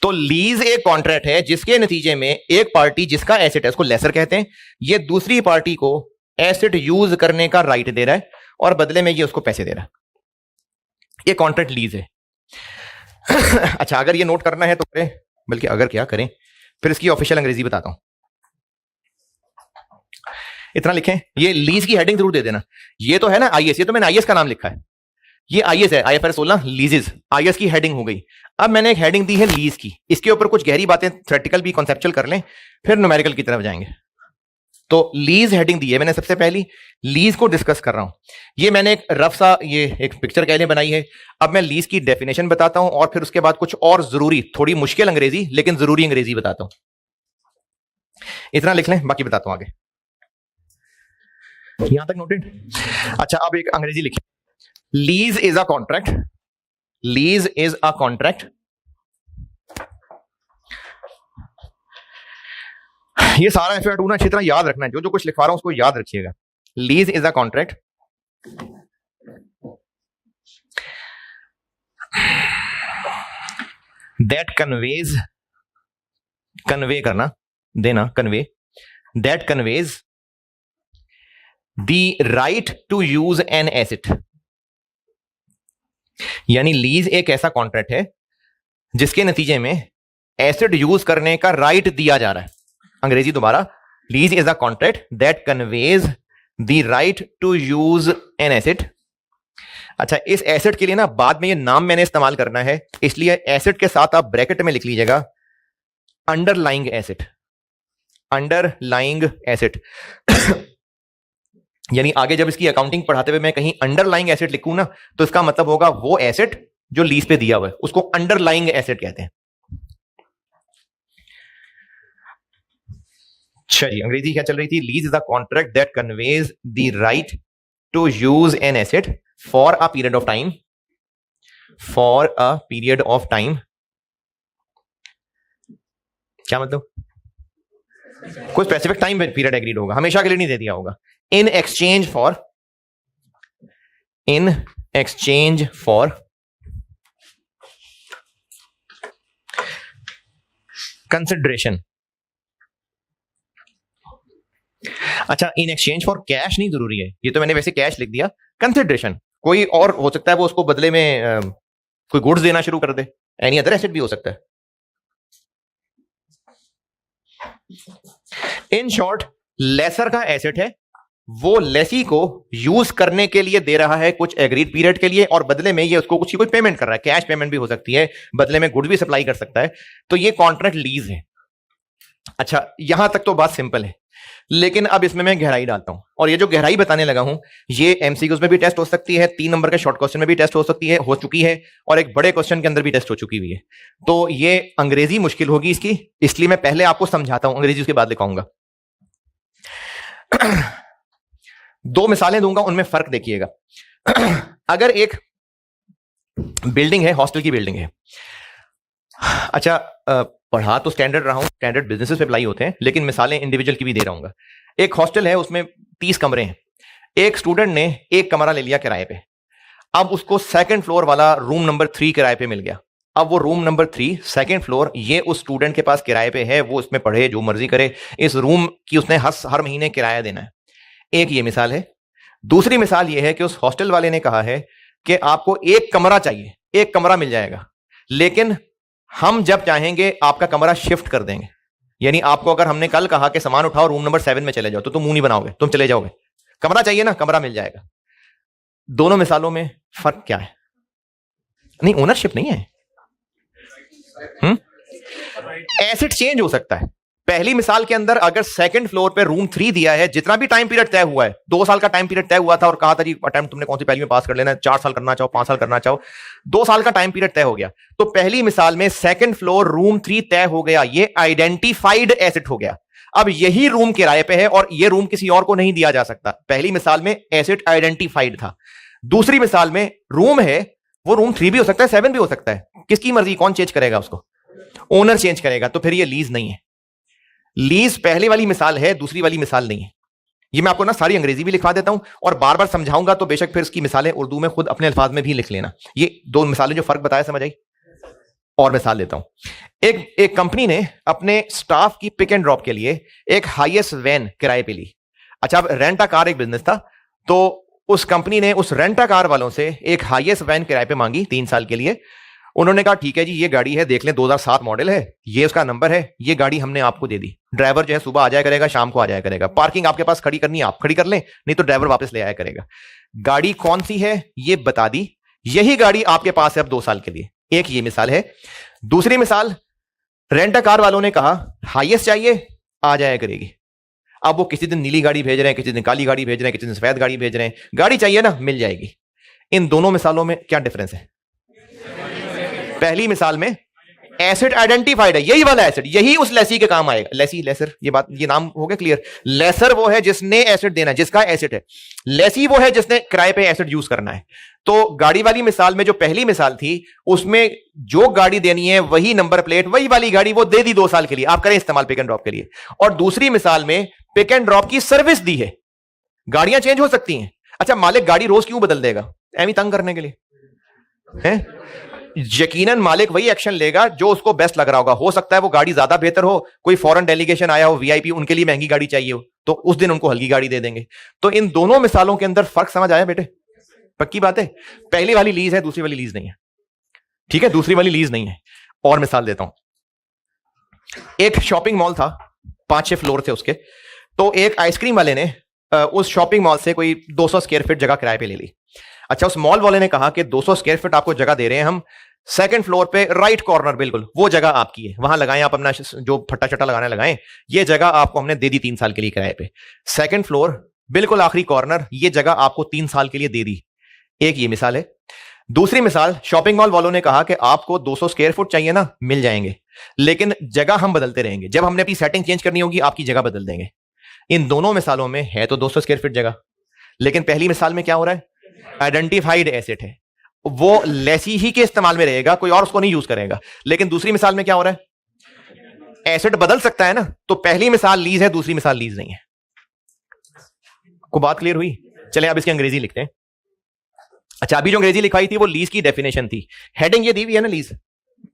तो लीज एक कॉन्ट्रैक्ट है जिसके नतीजे में एक पार्टी जिसका एसेट है, उसको लेसर कहते हैं, ये दूसरी पार्टी को एसेट यूज करने का राइट दे रहा है, और बदले में ये उसको पैसे दे रहा है। ये कॉन्ट्रैक्ट लीज है। अच्छा, अगर ये नोट करना है तो करें, बल्कि अगर क्या करें, फिर इसकी ऑफिशियल अंग्रेजी बताता हूं। इतना लिखें, ये लीज की हेडिंग जरूर दे देना। ये तो है ना IS, ये तो मैंने IS का नाम लिखा है, ये IS है, IFRS 16 लीजेस। IS की हेडिंग हो गई। अब मैंने एक हेडिंग दी है लीज की, इसके ऊपर कुछ गहरी बातें थ्योरेटिकल भी कॉन्सेप्चुअल कर लें, फिर न्यूमेरिकल की तरफ जाएंगे। तो लीज हेडिंग दी है मैंने सबसे पहली, लीज को डिस्कस कर रहा हूं। ये मैंने एक रफ सा ये एक पिक्चर कहने बनाई है। अब मैं लीज की डेफिनेशन बताता हूं और फिर उसके बाद कुछ और जरूरी, थोड़ी मुश्किल अंग्रेजी लेकिन जरूरी अंग्रेजी बताता हूं। इतना लिख लें, बाकी बताता हूं आगे। यहां तक नोटेड? अच्छा, अब एक अंग्रेजी लिखिए। Lease is a contract, lease is a contract. ये सारा एफआर 2 ना अच्छी तरह याद रखना है, जो जो कुछ लिखवा रहा हूं उसको याद रखिएगा। Lease is a contract that conveys, convey करना, देना, convey, that conveys the right to use an asset. यानी लीज एक ऐसा कॉन्ट्रैक्ट है जिसके नतीजे में एसेट यूज करने का राइट दिया जा रहा है। अंग्रेजी दोबारा, lease is a contract that conveys the right to use an asset. अच्छा, इस एसेट के लिए ना बाद में ये नाम मैंने इस्तेमाल करना है, इसलिए एसेट के साथ आप ब्रैकेट में लिख लीजिएगा अंडरलाइंग एसेट, अंडरलाइंग एसेट। यानी आगे जब इसकी अकाउंटिंग पढ़ाते हुए मैं कहीं अंडरलाइंग एसेट लिखूं ना, तो इसका मतलब होगा वो एसेट जो लीज पे दिया हुआ है उसको अंडरलाइंग एसेट कहते हैं। चलिए, अंग्रेजी क्या चल रही थी? Lease is a contract that conveys the right to use an asset for a period of time, for a period of time. क्या मतलब? कोई स्पेसिफिक टाइम पीरियड एग्रीड होगा, हमेशा के लिए नहीं दे दिया होगा। In exchange for, in exchange for consideration. अच्छा, इन एक्सचेंज फॉर कैश नहीं जरूरी है, ये तो मैंने वैसे कैश लिख दिया। कंसिडरेशन कोई और हो सकता है, वो उसको बदले में कोई गुड्स देना शुरू कर दे, एनी अदर एसेट भी हो सकता है। इन शॉर्ट, लेसर का एसेट है, वो लेसी को यूज करने के लिए दे रहा है कुछ एग्रीड पीरियड के लिए, और बदले में ये उसको कुछ कोई पेमेंट कर रहा है। कैश पेमेंट भी हो सकती है, बदले में गुड भी सप्लाई कर सकता है, तो ये कॉन्ट्रैक्ट लीज है। अच्छा, यहां तक तो बात सिंपल है, लेकिन अब इसमें मैं गहराई डालता हूं, और ये जो गहराई बताने लगा हूं ये एमसीक्यूज में भी टेस्ट हो सकती है, 3 नंबर के शॉर्ट क्वेश्चन में भी टेस्ट हो सकती है, हो चुकी है, और एक बड़े क्वेश्चन के अंदर भी टेस्ट हो चुकी हुई है। तो ये अंग्रेजी मुश्किल होगी इसकी, इसलिए मैं पहले आपको समझाता हूं, अंग्रेजी उसके बाद लिखाऊंगा। 2 मिसालें दूंगा, उनमें फर्क देखिएगा। अगर एक बिल्डिंग है, हॉस्टल की बिल्डिंग है। अच्छा, पढ़ा तो स्टैंडर्ड रहा हूं, स्टैंडर्ड बिजनेसेस पे अप्लाई होते हैं, लेकिन मिसालें इंडिविजुअल की भी दे रहा हूं। एक हॉस्टल है, उसमें 30 कमरे हैं। एक स्टूडेंट ने एक कमरा ले लिया किराए पे, अब उसको सेकंड फ्लोर वाला रूम नंबर 3 किराए पे मिल गया। अब वो रूम नंबर 3 सेकंड फ्लोर ये उस स्टूडेंट के पास किराए पे है, वो उसमें पढ़े जो मर्जी करे, इस रूम की उसने हर महीने किराया देना है। एक ये मिसाल है। दूसरी मिसाल ये है कि उस हॉस्टल वाले ने कहा है कि आपको एक कमरा चाहिए, एक कमरा मिल जाएगा, लेकिन हम जब चाहेंगे आपका कमरा शिफ्ट कर देंगे। यानी आपको अगर हमने कल कहा कि सामान उठाओ रूम नंबर 7 में चले जाओ, तो तुम मुंह नहीं बनाओगे, तुम चले जाओगे। कमरा चाहिए ना, कमरा मिल जाएगा। दोनों मिसालों में फर्क क्या है? नहीं, ओनरशिप नहीं है, एसेट चेंज हो सकता है। पहली मिसाल के अंदर अगर सेकंड फ्लोर पे रूम 3 दिया है, जितना भी टाइम पीरियड तय हुआ है, 2 साल का टाइम पीरियड तय हुआ था, और कहा था जी अटेम्प्ट तुमने कौन सी पहली में पास कर लेना है, 4 साल करना चाहो, 5 साल करना चाहो, 2 साल का टाइम पीरियड तय हो गया। तो पहली मिसाल में सेकंड फ्लोर रूम 3 तय हो गया, ये आइडेंटिफाइड एसेट हो गया। अब यही रूम किराए पे है और ये रूम किसी और को नहीं दिया जा सकता। पहली मिसाल में एसेट आइडेंटिफाइड था, दूसरी मिसाल में रूम है, वो रूम 3 भी हो सकता है, 7 भी हो सकता है, किसकी मर्जी, कौन चेंज करेगा उसको? ओनर चेंज करेगा। तो फिर ये लीज नहीं है। लीज पहली वाली मिसाल है, दूसरी वाली मिसाल नहीं है। ये मैं आपको ना सारी अंग्रेजी भी लिखवा देता हूं और बार बार समझाऊंगा, तो बेशक फिर इसकी मिसालें उर्दू में खुद अपने अल्फाज में भी लिख लेना। ये 2 मिसालें जो फर्क बताया, समझ आई? और मिसाल देता हूं। एक कंपनी ने अपने स्टाफ की पिक एंड ड्रॉप के लिए एक हाईएस्ट वैन किराए पे ली। अच्छा, अब रेंट अ कार एक बिजनेस था, तो उस कंपनी ने उस रेंट अ कार वालों से एक हाईएस्ट वैन किराए पे मांगी 3 साल के लिए। उन्होंने कहा ठीक है जी, ये गाड़ी है, देख लें 2007 मॉडल है, ये उसका नंबर है, ये गाड़ी हमने आपको दे दी। ड्राइवर जो है सुबह आ जाया करेगा, शाम को आ जाया करेगा। पार्किंग आपके पास खड़ी करनी है आप खड़ी कर लें, नहीं तो ड्राइवर वापस ले आया करेगा। गाड़ी कौन सी है ये बता दी, यही गाड़ी आपके पास है अब 2 साल के लिए। एक ये मिसाल है। दूसरी मिसाल, रेंट अ कार वालों ने कहा हाईएस्ट चाहिए, आ जाया करेगी। अब वो किसी दिन नीली गाड़ी भेज रहे हैं, किसी दिन काली गाड़ी भेज रहे हैं, किसी दिन सफेद गाड़ी भेज रहे हैं, गाड़ी चाहिए ना, मिल जाएगी। इन दोनों मिसालों में क्या डिफरेंस है? पहली मिसाल में एसेट आइडेंटिफाइड है, यही वाला एसेट, यही उस लेसी के काम आएगा। लेसी, लेसर, ये बात, ये नाम हो गया क्लियर। लेसर वो है जिसने एसेट देना है, जिसका एसेट है। लेसी वो है जिसने किराए पे एसेट यूज करना है। तो गाड़ी वाली मिसाल में जो पहली मिसाल थी, उसमें जो गाड़ी देनी है वही नंबर प्लेट, वही वाली गाड़ी वो दे दी 2 साल के लिए, आप करें इस्तेमाल पिक एंड ड्रॉप के लिए। और दूसरी मिसाल में पिक एंड ड्रॉप की सर्विस दी है, गाड़ियां चेंज हो सकती हैं। अच्छा, मालिक गाड़ी रोज क्यों बदल देगा? एवं तंग करने के लिए है? यकीनन मालिक वही एक्शन लेगा जो उसको बेस्ट लग रहा होगा। हो सकता है वो गाड़ी ज्यादा बेहतर हो, कोई फॉरेन डेलीगेशन आया हो, वीआईपी, उनके लिए महंगी गाड़ी चाहिए हो, तो उस दिन उनको हल्की गाड़ी दे देंगे। तो इन दोनों मिसालों के अंदर फर्क समझ आया बेटे? पक्की बात है। पहली वाली लीज है, दूसरी वाली लीज नहीं है। ठीक है, दूसरी वाली लीज नहीं है। और मिसाल देता हूं। एक शॉपिंग मॉल था, 5-6 फ्लोर थे उसके। तो एक आइसक्रीम वाले ने उस शॉपिंग मॉल से कोई 200 स्क्वायर फीट जगह किराए पे ले ली। अच्छा, उस मॉल वाले ने कहा कि 200 स्क्वायर फीट आपको जगह दे रहे हैं हम, 2nd फ्लोर पे राइट कॉर्नर, बिल्कुल वो जगह आपकी है, वहां लगाएं आप अपना जो फट्टा चट्टा लगाने लगाएं, ये जगह आपको हमने दे दी 3 साल के लिए किराए पे। 2nd फ्लोर बिल्कुल आखिरी कॉर्नर, ये जगह आपको 3 साल के लिए दे दी। एक ये मिसाल है। दूसरी मिसाल, शॉपिंग मॉल वालों ने कहा कि आपको 200 स्क्वायर फुट चाहिए ना, मिल जाएंगे, लेकिन जगह हम बदलते रहेंगे, जब हमने अपनी सेटिंग चेंज करनी होगी आपकी जगह बदल देंगे। इन दोनों मिसालों में है तो 200 स्क्वायर फीट जगह, लेकिन पहली मिसाल में क्या हो रहा है? आइडेंटिफाइड एसेट है, वो लेसी ही के इस्तेमाल में रहेगा, कोई और उसको नहीं यूज करेगा। लेकिन दूसरी मिसाल में क्या हो रहा है? एसेट बदल सकता है ना। तो पहली मिसाल लीज है, दूसरी मिसाल लीज नहीं है। को बात क्लियर हुई? चले अब इसकी अंग्रेजी लिखते हैं। अच्छा, अभी जो अंग्रेजी लिखवाई थी वो लीज की डेफिनेशन थी। हेडिंग ये दी हुई है ना, लीज,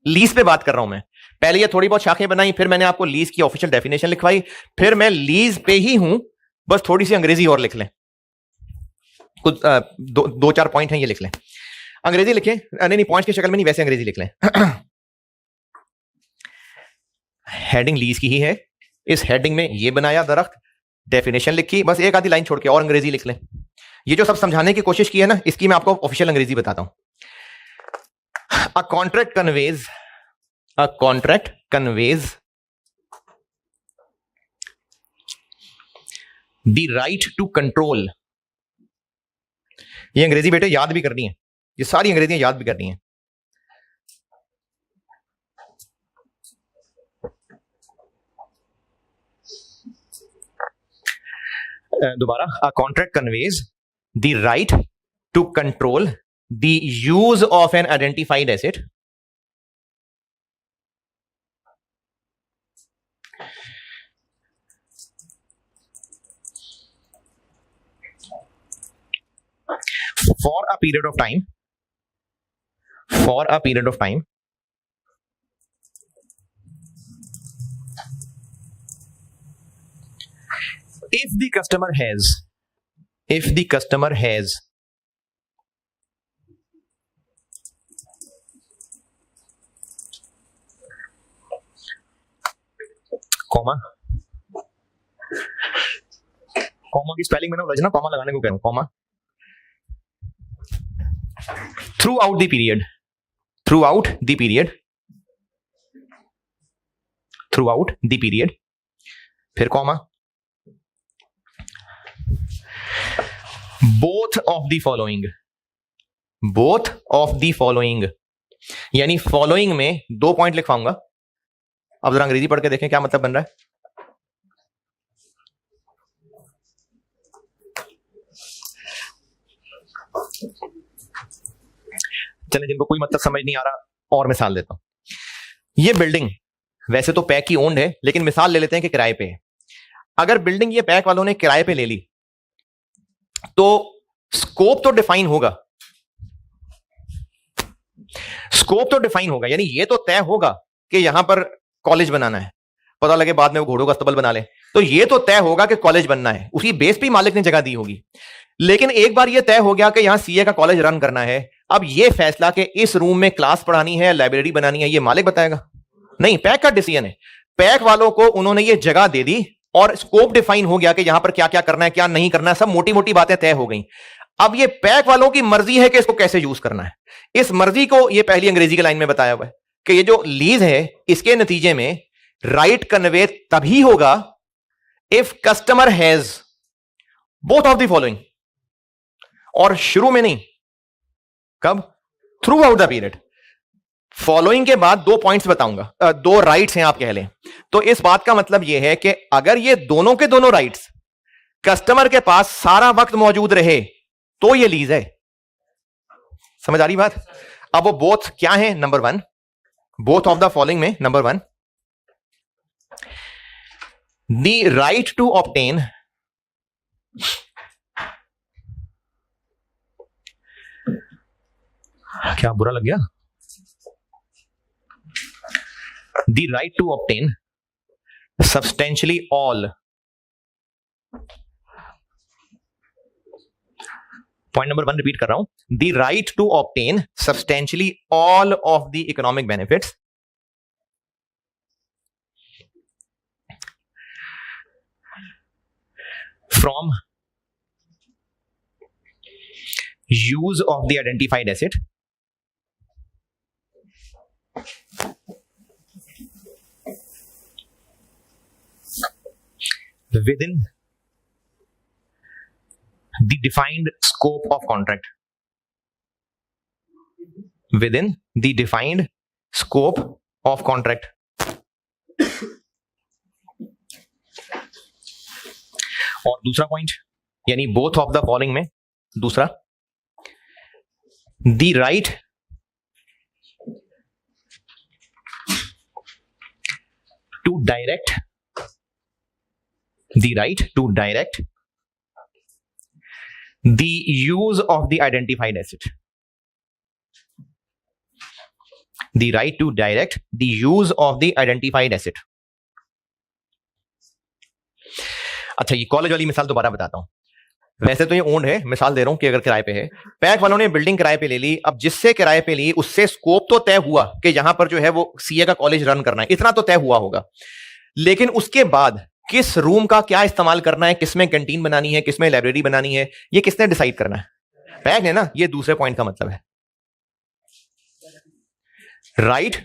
लीज पे बात कर रहा हूं मैं। पहले ये थोड़ी बहुत शाखें बनाई, फिर मैंने आपको लीज की ऑफिशियल डेफिनेशन लिखवाई, फिर मैं लीज पे ही हूं, बस थोड़ी सी अंग्रेजी और लिख लें। कुछ 2-4 पॉइंट हैं, ये लिख लें। अंग्रेजी लिखें, नहीं पॉइंट्स की शक्ल में नहीं, वैसे अंग्रेजी लिख लें। हेडिंग लीज की ही है, इस हेडिंग में ये बनाया दरख्त, डेफिनेशन लिखी, बस एक आधी लाइन छोड़ के और अंग्रेजी लिख लें। ये जो सब समझाने की कोशिश की है ना, इसकी मैं आपको ऑफिशियल अंग्रेजी बताता हूं। A contract conveys the right to control. ये अंग्रेजी बेटे याद भी करनी है, ये सारी अंग्रेजियां याद भी करनी है। दोबारा, a contract conveys the right to control the use of an identified asset for a period of time, if the customer has comma की स्पेलिंग मैंने बोला ना, कॉमा लगाने को कह रहा हूं, कॉमा। throughout the period, फिर comma, both of the following, यानी फॉलोइंग में 2 पॉइंट लिखवाऊंगा। अब जरा अंग्रेजी पढ़ के देखें क्या मतलब बन रहा है। चले, जिनको कोई मतलब समझ नहीं आ रहा और मिसाल देता हूं। ये बिल्डिंग वैसे तो पैक की ओन्ड है, लेकिन मिसाल ले लेते हैं कि किराए पे है। अगर बिल्डिंग ये पैक वालों ने किराए पे ले ली तो स्कोप तो डिफाइन होगा, यानी ये तो तय होगा कि यहां पर कॉलेज बनाना है। पता लगे बाद में वो घोड़ों का अस्तबल बना ले, तो ये तो तय होगा कि कॉलेज बनना है, उसी बेस पे मालिक ने जगह दी होगी। लेकिन एक बार ये तय हो गया कि यहां सीए का कॉलेज रन करना है, अब ये फैसला कि इस रूम में क्लास पढ़ानी है, लाइब्रेरी बनानी है, ये मालिक बताएगा? नहीं, पैक का डिसीजन है। पैक वालों को उन्होंने ये जगह दे दी और स्कोप डिफाइन हो गया कि यहां पर क्या क्या करना है, क्या नहीं करना है, सब मोटी मोटी बातें तय हो गई। अब ये पैक वालों की मर्जी है कि इसको कैसे यूज करना है। इस मर्जी को ये पहली अंग्रेजी की लाइन में बताया हुआ है कि ये जो लीज है, इसके नतीजे में राइट कन्वे तभी होगा if customer has both of the following, और शुरू में नहीं, कब? Through out the period. Following के बाद 2 पॉइंट्स बताऊंगा, 2 राइट्स हैं आप कह लें, तो इस बात का मतलब यह है कि अगर ये दोनों के दोनों राइट्स कस्टमर के पास सारा वक्त मौजूद रहे तो ये लीज है। समझ आ रही बात? अब वो बोथ क्या है? Number 1, both of the following में number 1, the right to obtain क्या बुरा लग गया? The right to obtain substantially all, point number 1 repeat कर रहा हूं, the right to obtain substantially all of the economic benefits from use of the identified asset within the defined scope of contract, within the defined scope of contract. और दूसरा point यानी both of the following में दूसरा, the right to direct, the right to direct the use of the identified asset, the right to direct the use of the identified asset. अच्छा, ये college वाली मिसाल दोबारा बताता हूं, वैसे तो ये ओन्ड है, मिसाल दे रहा हूं कि अगर किराए पे है, पैक वालों ने बिल्डिंग किराए पे ले ली, अब जिससे किराए पे ली उससे स्कोप तो तय हुआ कि यहां पर जो है वो सीए का कॉलेज रन करना है, इतना तो तय हुआ होगा, लेकिन उसके बाद किस रूम का क्या इस्तेमाल करना है, किसमें कैंटीन बनानी है, किसमें लाइब्रेरी बनानी है, ये किसने डिसाइड करना है? पैक ने ना। ये दूसरे पॉइंट का मतलब है, right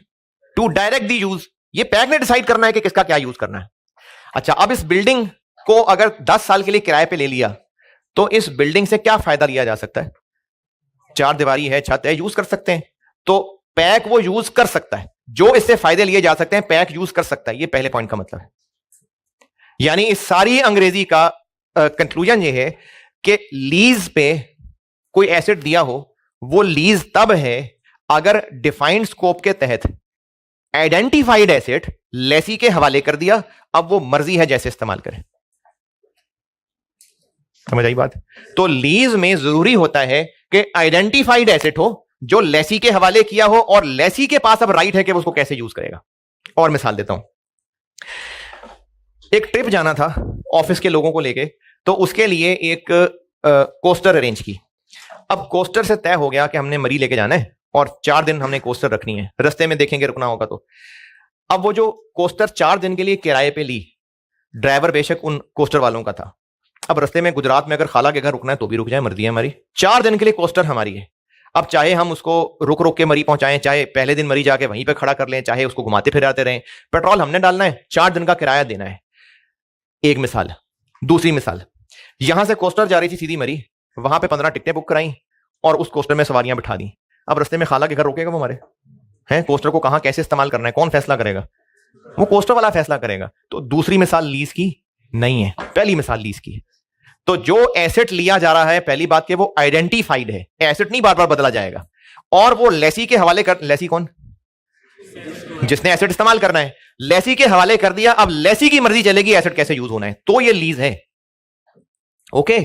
to direct the use, ये पैक ने डिसाइड करना है कि किसका क्या यूज करना है। अच्छा, अब इस बिल्डिंग को अगर 10 साल के लिए किराए पे ले लिया तो इस बिल्डिंग से क्या फायदा लिया जा सकता है? 4 दीवारी है, छत है, यूज कर सकते हैं, तो पैक वो यूज कर सकता है, जो इससे फायदे लिए जा सकते हैं पैक यूज कर सकता है। ये पहले पॉइंट का मतलब है। यानी इस सारी अंग्रेजी का कंक्लूजन ये है कि लीज पे कोई एसेट दिया हो, वो लीज तब है अगर डिफाइंड स्कोप के तहत आइडेंटिफाइड एसेट लेसी के हवाले कर दिया, अब वो मर्जी है जैसे इस्तेमाल करे। समझ आई बात? तो लीज में जरूरी होता है कि आइडेंटिफाइड एसेट हो जो लेसी के हवाले किया हो, और लेसी के पास अब राइट है कि वो उसको कैसे यूज करेगा। और मिसाल देता हूं, एक ट्रिप जाना था ऑफिस के लोगों को लेके, तो उसके लिए एक कोस्टर अरेंज की। अब कोस्टर से तय हो गया कि हमने मरी लेके जाना है और 4 दिन हमने कोस्टर रखनी है, रास्ते में देखेंगे रुकना होगा तो। अब वो जो कोस्टर 4 दिन के लिए किराए पे ली, ड्राइवर बेशक उन कोस्टर वालों का था। अब रास्ते में गुजरात में अगर खाला के घर रुकना है तो भी रुक जाए, मर्जी है हमारी। 4 दिन के लिए कोस्टर हमारी है। अब चाहे हम उसको रुक रुक के मरी पहुंचाएं, चाहे पहले दिन मरी जाके वहीं पे खड़ा कर लें, चाहे उसको घुमाते फिराते रहें, पेट्रोल हमने डालना है, 4 दिन का किराया देना है। एक मिसाल। दूसरी मिसाल, यहां से कोस्टर जा रही थी सीधी मरी, वहां पे 15 टिकटें बुक कराई और उस कोस्टर में सवारियां बिठा दी। अब रास्ते में खाला के घर रोकेगा वो हमारे हैं? कोस्टर को कहां कैसे इस्तेमाल करना है कौन फैसला करेगा? वो कोस्टर वाला फैसला करेगा। तो दूसरी मिसाल लीज की नहीं है, पहली मिसाल लीज की है। तो जो एसेट लिया जा रहा है, पहली बात कि वो आइडेंटिफाइड है, एसेट नहीं बार बार बदला जाएगा, और वो लेसी के हवाले कर, लेसी कौन? जिसने एसेट इस्तेमाल करना है, लेसी के हवाले कर दिया। अब लेसी की मर्जी चलेगी एसेट कैसे यूज होना है, तो ये लीज है। ओके,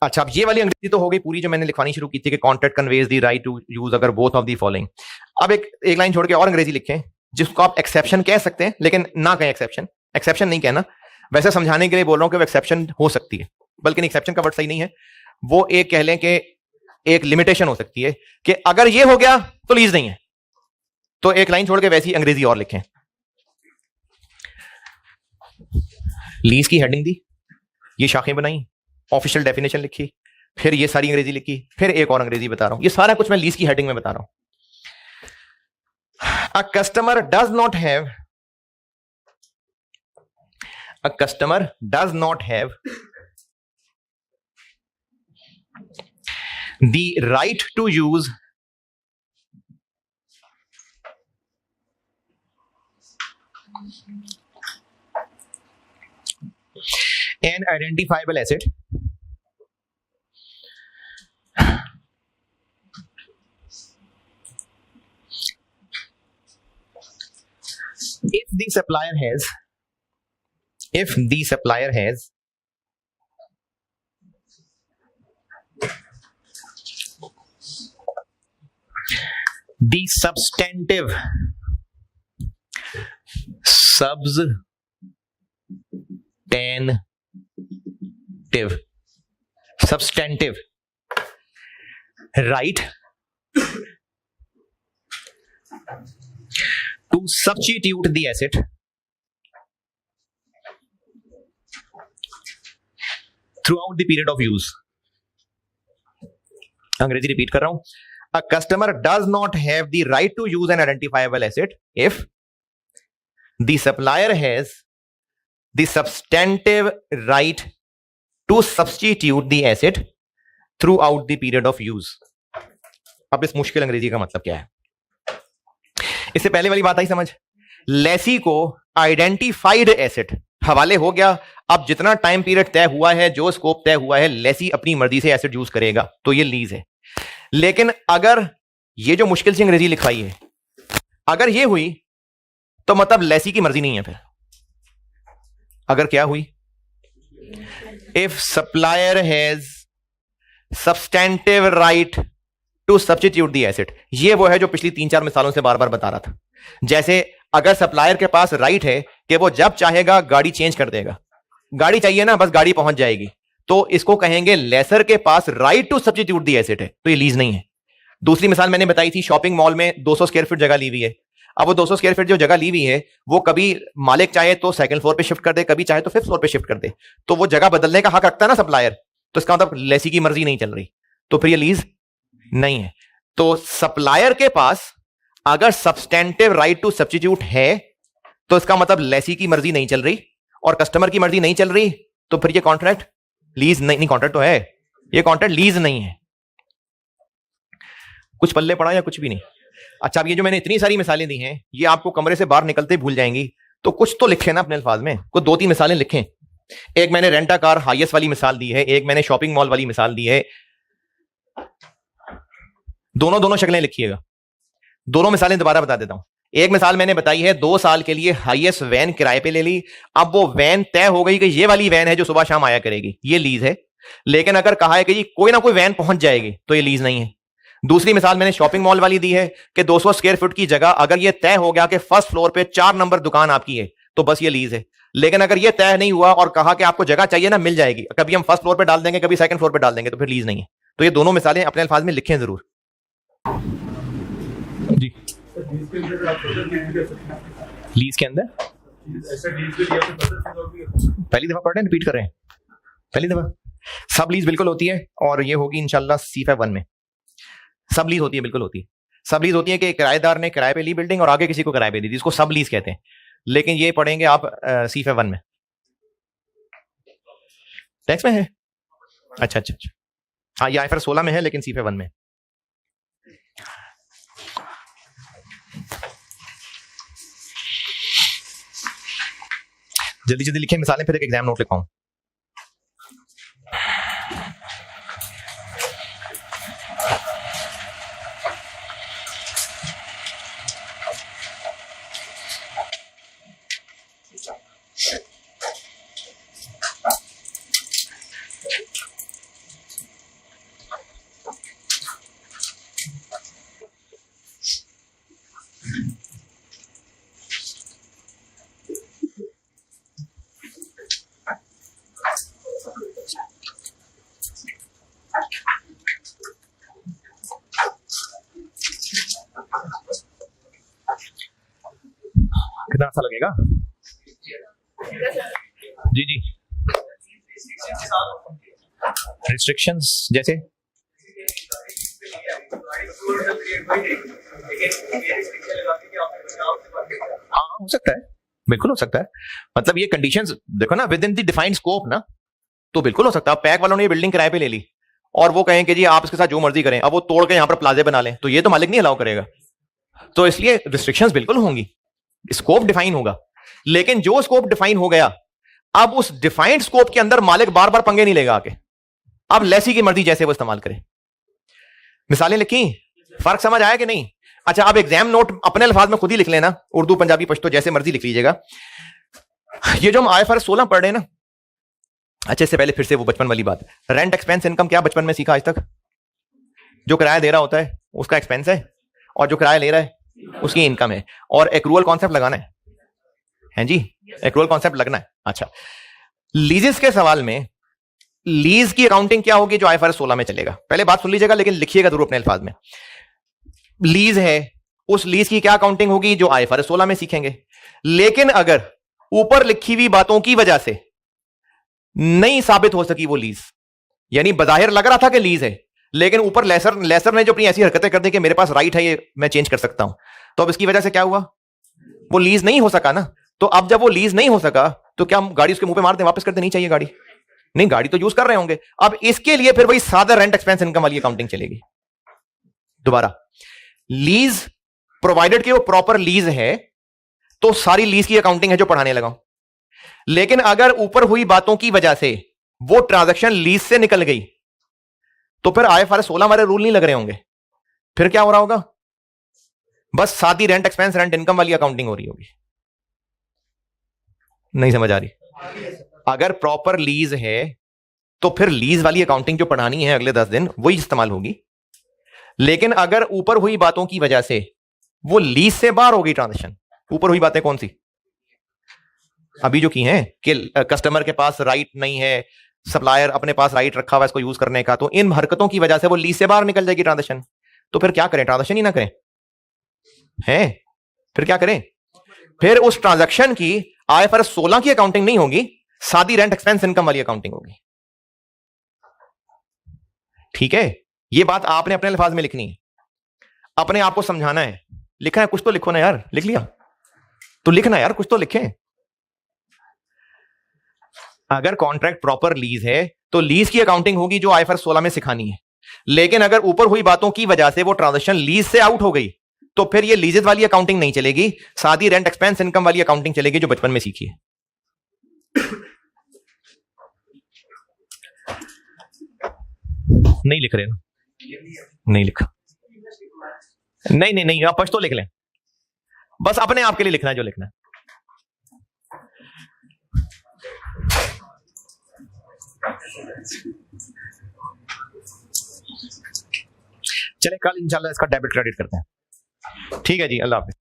अच्छा, अब ये वाली अंग्रेजी तो हो गई पूरी जो मैंने लिखवानी शुरू की थी कि contract conveys the right to use अगर बोथ ऑफ द फॉलोइंग। अब एक लाइन छोड़ के और अंग्रेजी लिखें जिसको आप एक्सेप्शन कह सकते हैं, लेकिन ना कहें एक्सेप्शन। एक्सेप्शन नहीं कहना, वैसे समझाने के लिए बोल रहा हूं कि वो एक्सेप्शन हो सकती है, बल्कि एक्सेप्शन का वर्ड सही नहीं है, वो एक कह लें कि एक लिमिटेशन हो सकती है कि अगर ये हो गया तो लीज नहीं है। तो एक लाइन छोड़ के वैसी अंग्रेजी और लिखें। लीज की हेडिंग दी, ये शाखें बनाई, ऑफिशियल डेफिनेशन लिखी, फिर ये सारी अंग्रेजी लिखी, फिर एक और अंग्रेजी बता रहा हूं। ये सारा कुछ मैं लीज की हेडिंग में बता रहा हूं। A customer does not have a customer does not have the right to use an identifiable asset if the supplier has the substantive right to substitute the asset throughout the period of use. अंग्रेजी repeat कर रहा हूं. A customer does not have the right to use an identifiable asset if the supplier has the substantive right to substitute the asset throughout the period of use. अब इस मुश्किल अंग्रेजी का मतलब क्या है? इससे पहले वाली बात आई समझ. लेसी को आइडेंटिफाइड एसेट हवाले हो गया. अब जितना टाइम पीरियड तय हुआ है, जो स्कोप तय हुआ है, लेसी अपनी मर्जी से एसेट यूज करेगा, तो ये लीज है. लेकिन अगर ये जो मुश्किल सी अंग्रेजी लिखवाई है, अगर ये हुई तो मतलब लेसी की मर्जी नहीं है. फिर अगर क्या हुई, if supplier has substantive right to substitute the asset. ये वो है जो पिछली 3-4 मिसालों से बार बार बता रहा था. जैसे अगर सप्लायर के पास राइट है कि वो जब चाहेगा गाड़ी चेंज कर देगा, गाड़ी चाहिए ना, बस गाड़ी पहुंच जाएगी, तो इसको कहेंगे लेसर के पास right to substitute the asset है, तो ये लीज नहीं है. दूसरी मिसाल मैंने बताई थी, शॉपिंग मॉल में 200 स्क्वायर फीट जगह ली हुई है. अब वो 200 स्क्वायर फीट जो जगह ली हुई है, वो कभी मालिक चाहे तो सेकंड फ्लोर पे शिफ्ट कर दे, कभी चाहे तो 5th फ्लोर पे शिफ्ट कर दे, तो वो जगह बदलने का हक रखता है ना सप्लायर. तो इसका मतलब लेसी की मर्जी नहीं चल रही, तो फिर ये लीज नहीं है. तो सप्लायर के पास अगर सब्सटेंटिव राइट टू सब्स्टिट्यूट है, तो इसका मतलब लेसी की मर्जी नहीं चल रही और कस्टमर की मर्जी नहीं चल रही, तो फिर ये कॉन्ट्रैक्ट लीज नहीं. कॉन्ट्रैक्ट तो है, ये कॉन्ट्रैक्ट लीज नहीं है. कुछ पल्ले पड़ा या कुछ भी नहीं. अच्छा, अब ये जो मैंने इतनी सारी मिसालें दी हैं, ये आपको कमरे से बाहर निकलते ही भूल जाएंगी, तो कुछ तो लिखे ना अपने अल्फाज में. कुछ 2-3 मिसालें लिखें. एक मैंने रेंटा कार हाईएस्ट वाली मिसाल दी है, एक मैंने शॉपिंग मॉल वाली मिसाल दी है. दोनों शक्लें लिखिएगा. दोनों मिसालें दोबारा बता देता हूं. एक मिसाल मैंने बताई है, 2 साल के लिए हाईएस्ट वैन किराए पे ले ली. अब वो वैन तय हो गई कि ये वाली वैन है जो सुबह शाम आया करेगी, ये लीज है. लेकिन अगर कहा है कि जी कोई ना कोई वैन पहुंच जाएगी, तो ये लीज नहीं है. दूसरी मिसाल मैंने शॉपिंग मॉल वाली दी है कि 200 स्क्वायर फीट की जगह अगर ये तय हो गया कि फर्स्ट फ्लोर पे 4 नंबर दुकान आपकी है, तो बस ये लीज है. लेकिन अगर ये तय नहीं हुआ और कहा कि आपको जगह चाहिए ना, मिल जाएगी, कभी हम फर्स्ट फ्लोर पे डाल देंगे, कभी सेकंड फ्लोर पे डाल देंगे, तो फिर लीज नहीं है. तो ये दोनों मिसालें अपने अल्फाज में लिखें जरूर जी. लीज के अंदर पहली दफा पढ़ रहे हैं, रिपीट कर रहे हैं, पहली दफा. सब लीज बिल्कुल होती है, और ये होगी इंशाल्लाह C5 में. सब लीज होती है, बिल्कुल होती है. सब लीज होती है कि किराएदार ने किराए पे ली बिल्डिंग और आगे किसी को किराए पे दी, जिसको सब लीज कहते हैं. लेकिन ये पढ़ेंगे आप C5 में. टैक्स में है. अच्छा. हाँ, ये IFRS 16 में है, लेकिन C5 में. जल्दी जल्दी लिखें मिसालें, फिर एक एग्जाम नोट लिखाऊं. कितना अच्छा लगेगा जी. रिस्ट्रिक्शंस जैसे हाँ हो सकता है. बिल्कुल हो सकता है, मतलब ये कंडीशंस देखो ना, with in the defined scope ना, तो बिल्कुल हो सकता है। पैक वालों ने ये बिल्डिंग किराए पे ले ली और वो कहें कि जी आप इसके साथ जो मर्जी करें, अब वो तोड़ के यहां पर प्लाजे बना लें, तो ये तो मालिक नहीं अलाउ करेगा। तो इसलिए रिस्ट्रिक्शंस बिल्कुल होंगी, स्कोप डिफाइन होगा। लेकिन जो स्कोप डिफाइन हो गया, अब उस डिफाइंड स्कोप के अंदर मालिक बार बार पंगे नहीं लेगा आके, अब लेसी की मर्जी जैसे वो इस्तेमाल करे। मिसालें लिखी, फर्क समझ आया कि नहीं? अच्छा, अब एग्जाम नोट अपने अल्फाज में खुद ही लिख लेना, उर्दू पंजाबी पश्तो जैसे मर्जी लिख लीजिएगा। ये जो हम IFRS 16 पढ़ रहे हैं ना, अच्छा इससे पहले फिर से वो बचपन वाली बात, रेंट एक्सपेंस इनकम क्या बचपन में सीखा आज तक? जो किराया दे रहा होता है उसका एक्सपेंस है, और जो किराया ले रहा है उसकी इनकम है, और एक्रूअल कॉन्सेप्ट लगाना है जी, एक्रूअल कॉन्सेप्ट लगना है। अच्छा, लीजेस के सवाल में लीज की अकाउंटिंग क्या होगी जो IFRS 16 में चलेगा? पहले बात सुन लीजिएगा, लेकिन लिखिएगा जरूर अपने अल्फाज में। लीज है, उस लीज की क्या अकाउंटिंग होगी जो IFRS 16 में सीखेंगे। लेकिन अगर ऊपर लिखी हुई बातों की वजह से नहीं साबित हो सकी वो लीज, यानी बजाहिर लग रहा था कि लीज है, लेकिन ऊपर लेसर ने जो अपनी ऐसी हरकतें कर दी कि मेरे पास राइट है, ये मैं चेंज कर सकता हूं, तो अब इसकी वजह से क्या हुआ? वो लीज नहीं हो सका ना। तो अब जब वो लीज नहीं हो सका, तो क्या हम गाड़ी उसके मुंह पे मार दें, वापस कर देनी चाहिए गाड़ी? नहीं, गाड़ी तो यूज कर रहे होंगे। अब इसके लिए फिर वही सादा रेंट एक्सपेंस इनकम वाली अकाउंटिंग चलेगी। दोबारा, लीज प्रोवाइडेड कि वो प्रॉपर लीज है, तो सारी लीज की अकाउंटिंग है जो पढ़ाने लगा। लेकिन अगर ऊपर हुई बातों की वजह से वो ट्रांजैक्शन लीज से निकल गई, तो फिर IFRS 16 वाले रूल नहीं लग रहे होंगे। फिर क्या हो रहा होगा? बस सादी रेंट एक्सपेंस रेंट इनकम वाली अकाउंटिंग हो रही होगी। नहीं समझ आ रही? अगर प्रॉपर लीज है तो फिर लीज वाली अकाउंटिंग जो पढ़ानी है अगले 10 दिन वही इस्तेमाल होगी। लेकिन अगर ऊपर हुई बातों की वजह से वो लीज से बाहर होगी ट्रांजैक्शन, ऊपर हुई बातें कौन सी अभी जो की हैं कि कस्टमर के पास राइट नहीं है, सप्लायर अपने पास राइट रखा हुआ है इसको यूज करने का, तो इन हरकतों की वजह से वो लीज से बाहर निकल जाएगी ट्रांजैक्शन। तो फिर क्या करें? ट्रांजैक्शन ही ना करें हैं? फिर क्या करें? फिर उस ट्रांजैक्शन की IFRS 16 की अकाउंटिंग नहीं होगी, सादी रेंट एक्सपेंस इनकम वाली अकाउंटिंग होगी। ठीक है, ये बात आपने अपने अल्फाज में लिखनी है, अपने आप को समझाना है। लिखना है कुछ तो लिखो ना यार, लिख लिया तो लिखना यार, कुछ तो लिखें। अगर कॉन्ट्रैक्ट प्रॉपर लीज है तो लीज की अकाउंटिंग होगी जो IFRS 16 में सिखानी है। लेकिन अगर ऊपर हुई बातों की वजह से वो ट्रांजैक्शन लीज से आउट हो गई, तो फिर ये लीजेस वाली अकाउंटिंग नहीं चलेगी, सादी रेंट एक्सपेंस इनकम वाली अकाउंटिंग चलेगी जो बचपन में सीखी है। नहीं लिख रहे ना? नहीं लिखा? नहीं नहीं नहीं, आप पश्तो लिख लें, बस अपने आप के लिए लिखना है जो लिखना है। चले कल इंशाल्लाह इसका डेबिट क्रेडिट करते हैं। ठीक है जी, अल्लाह हाफिज़।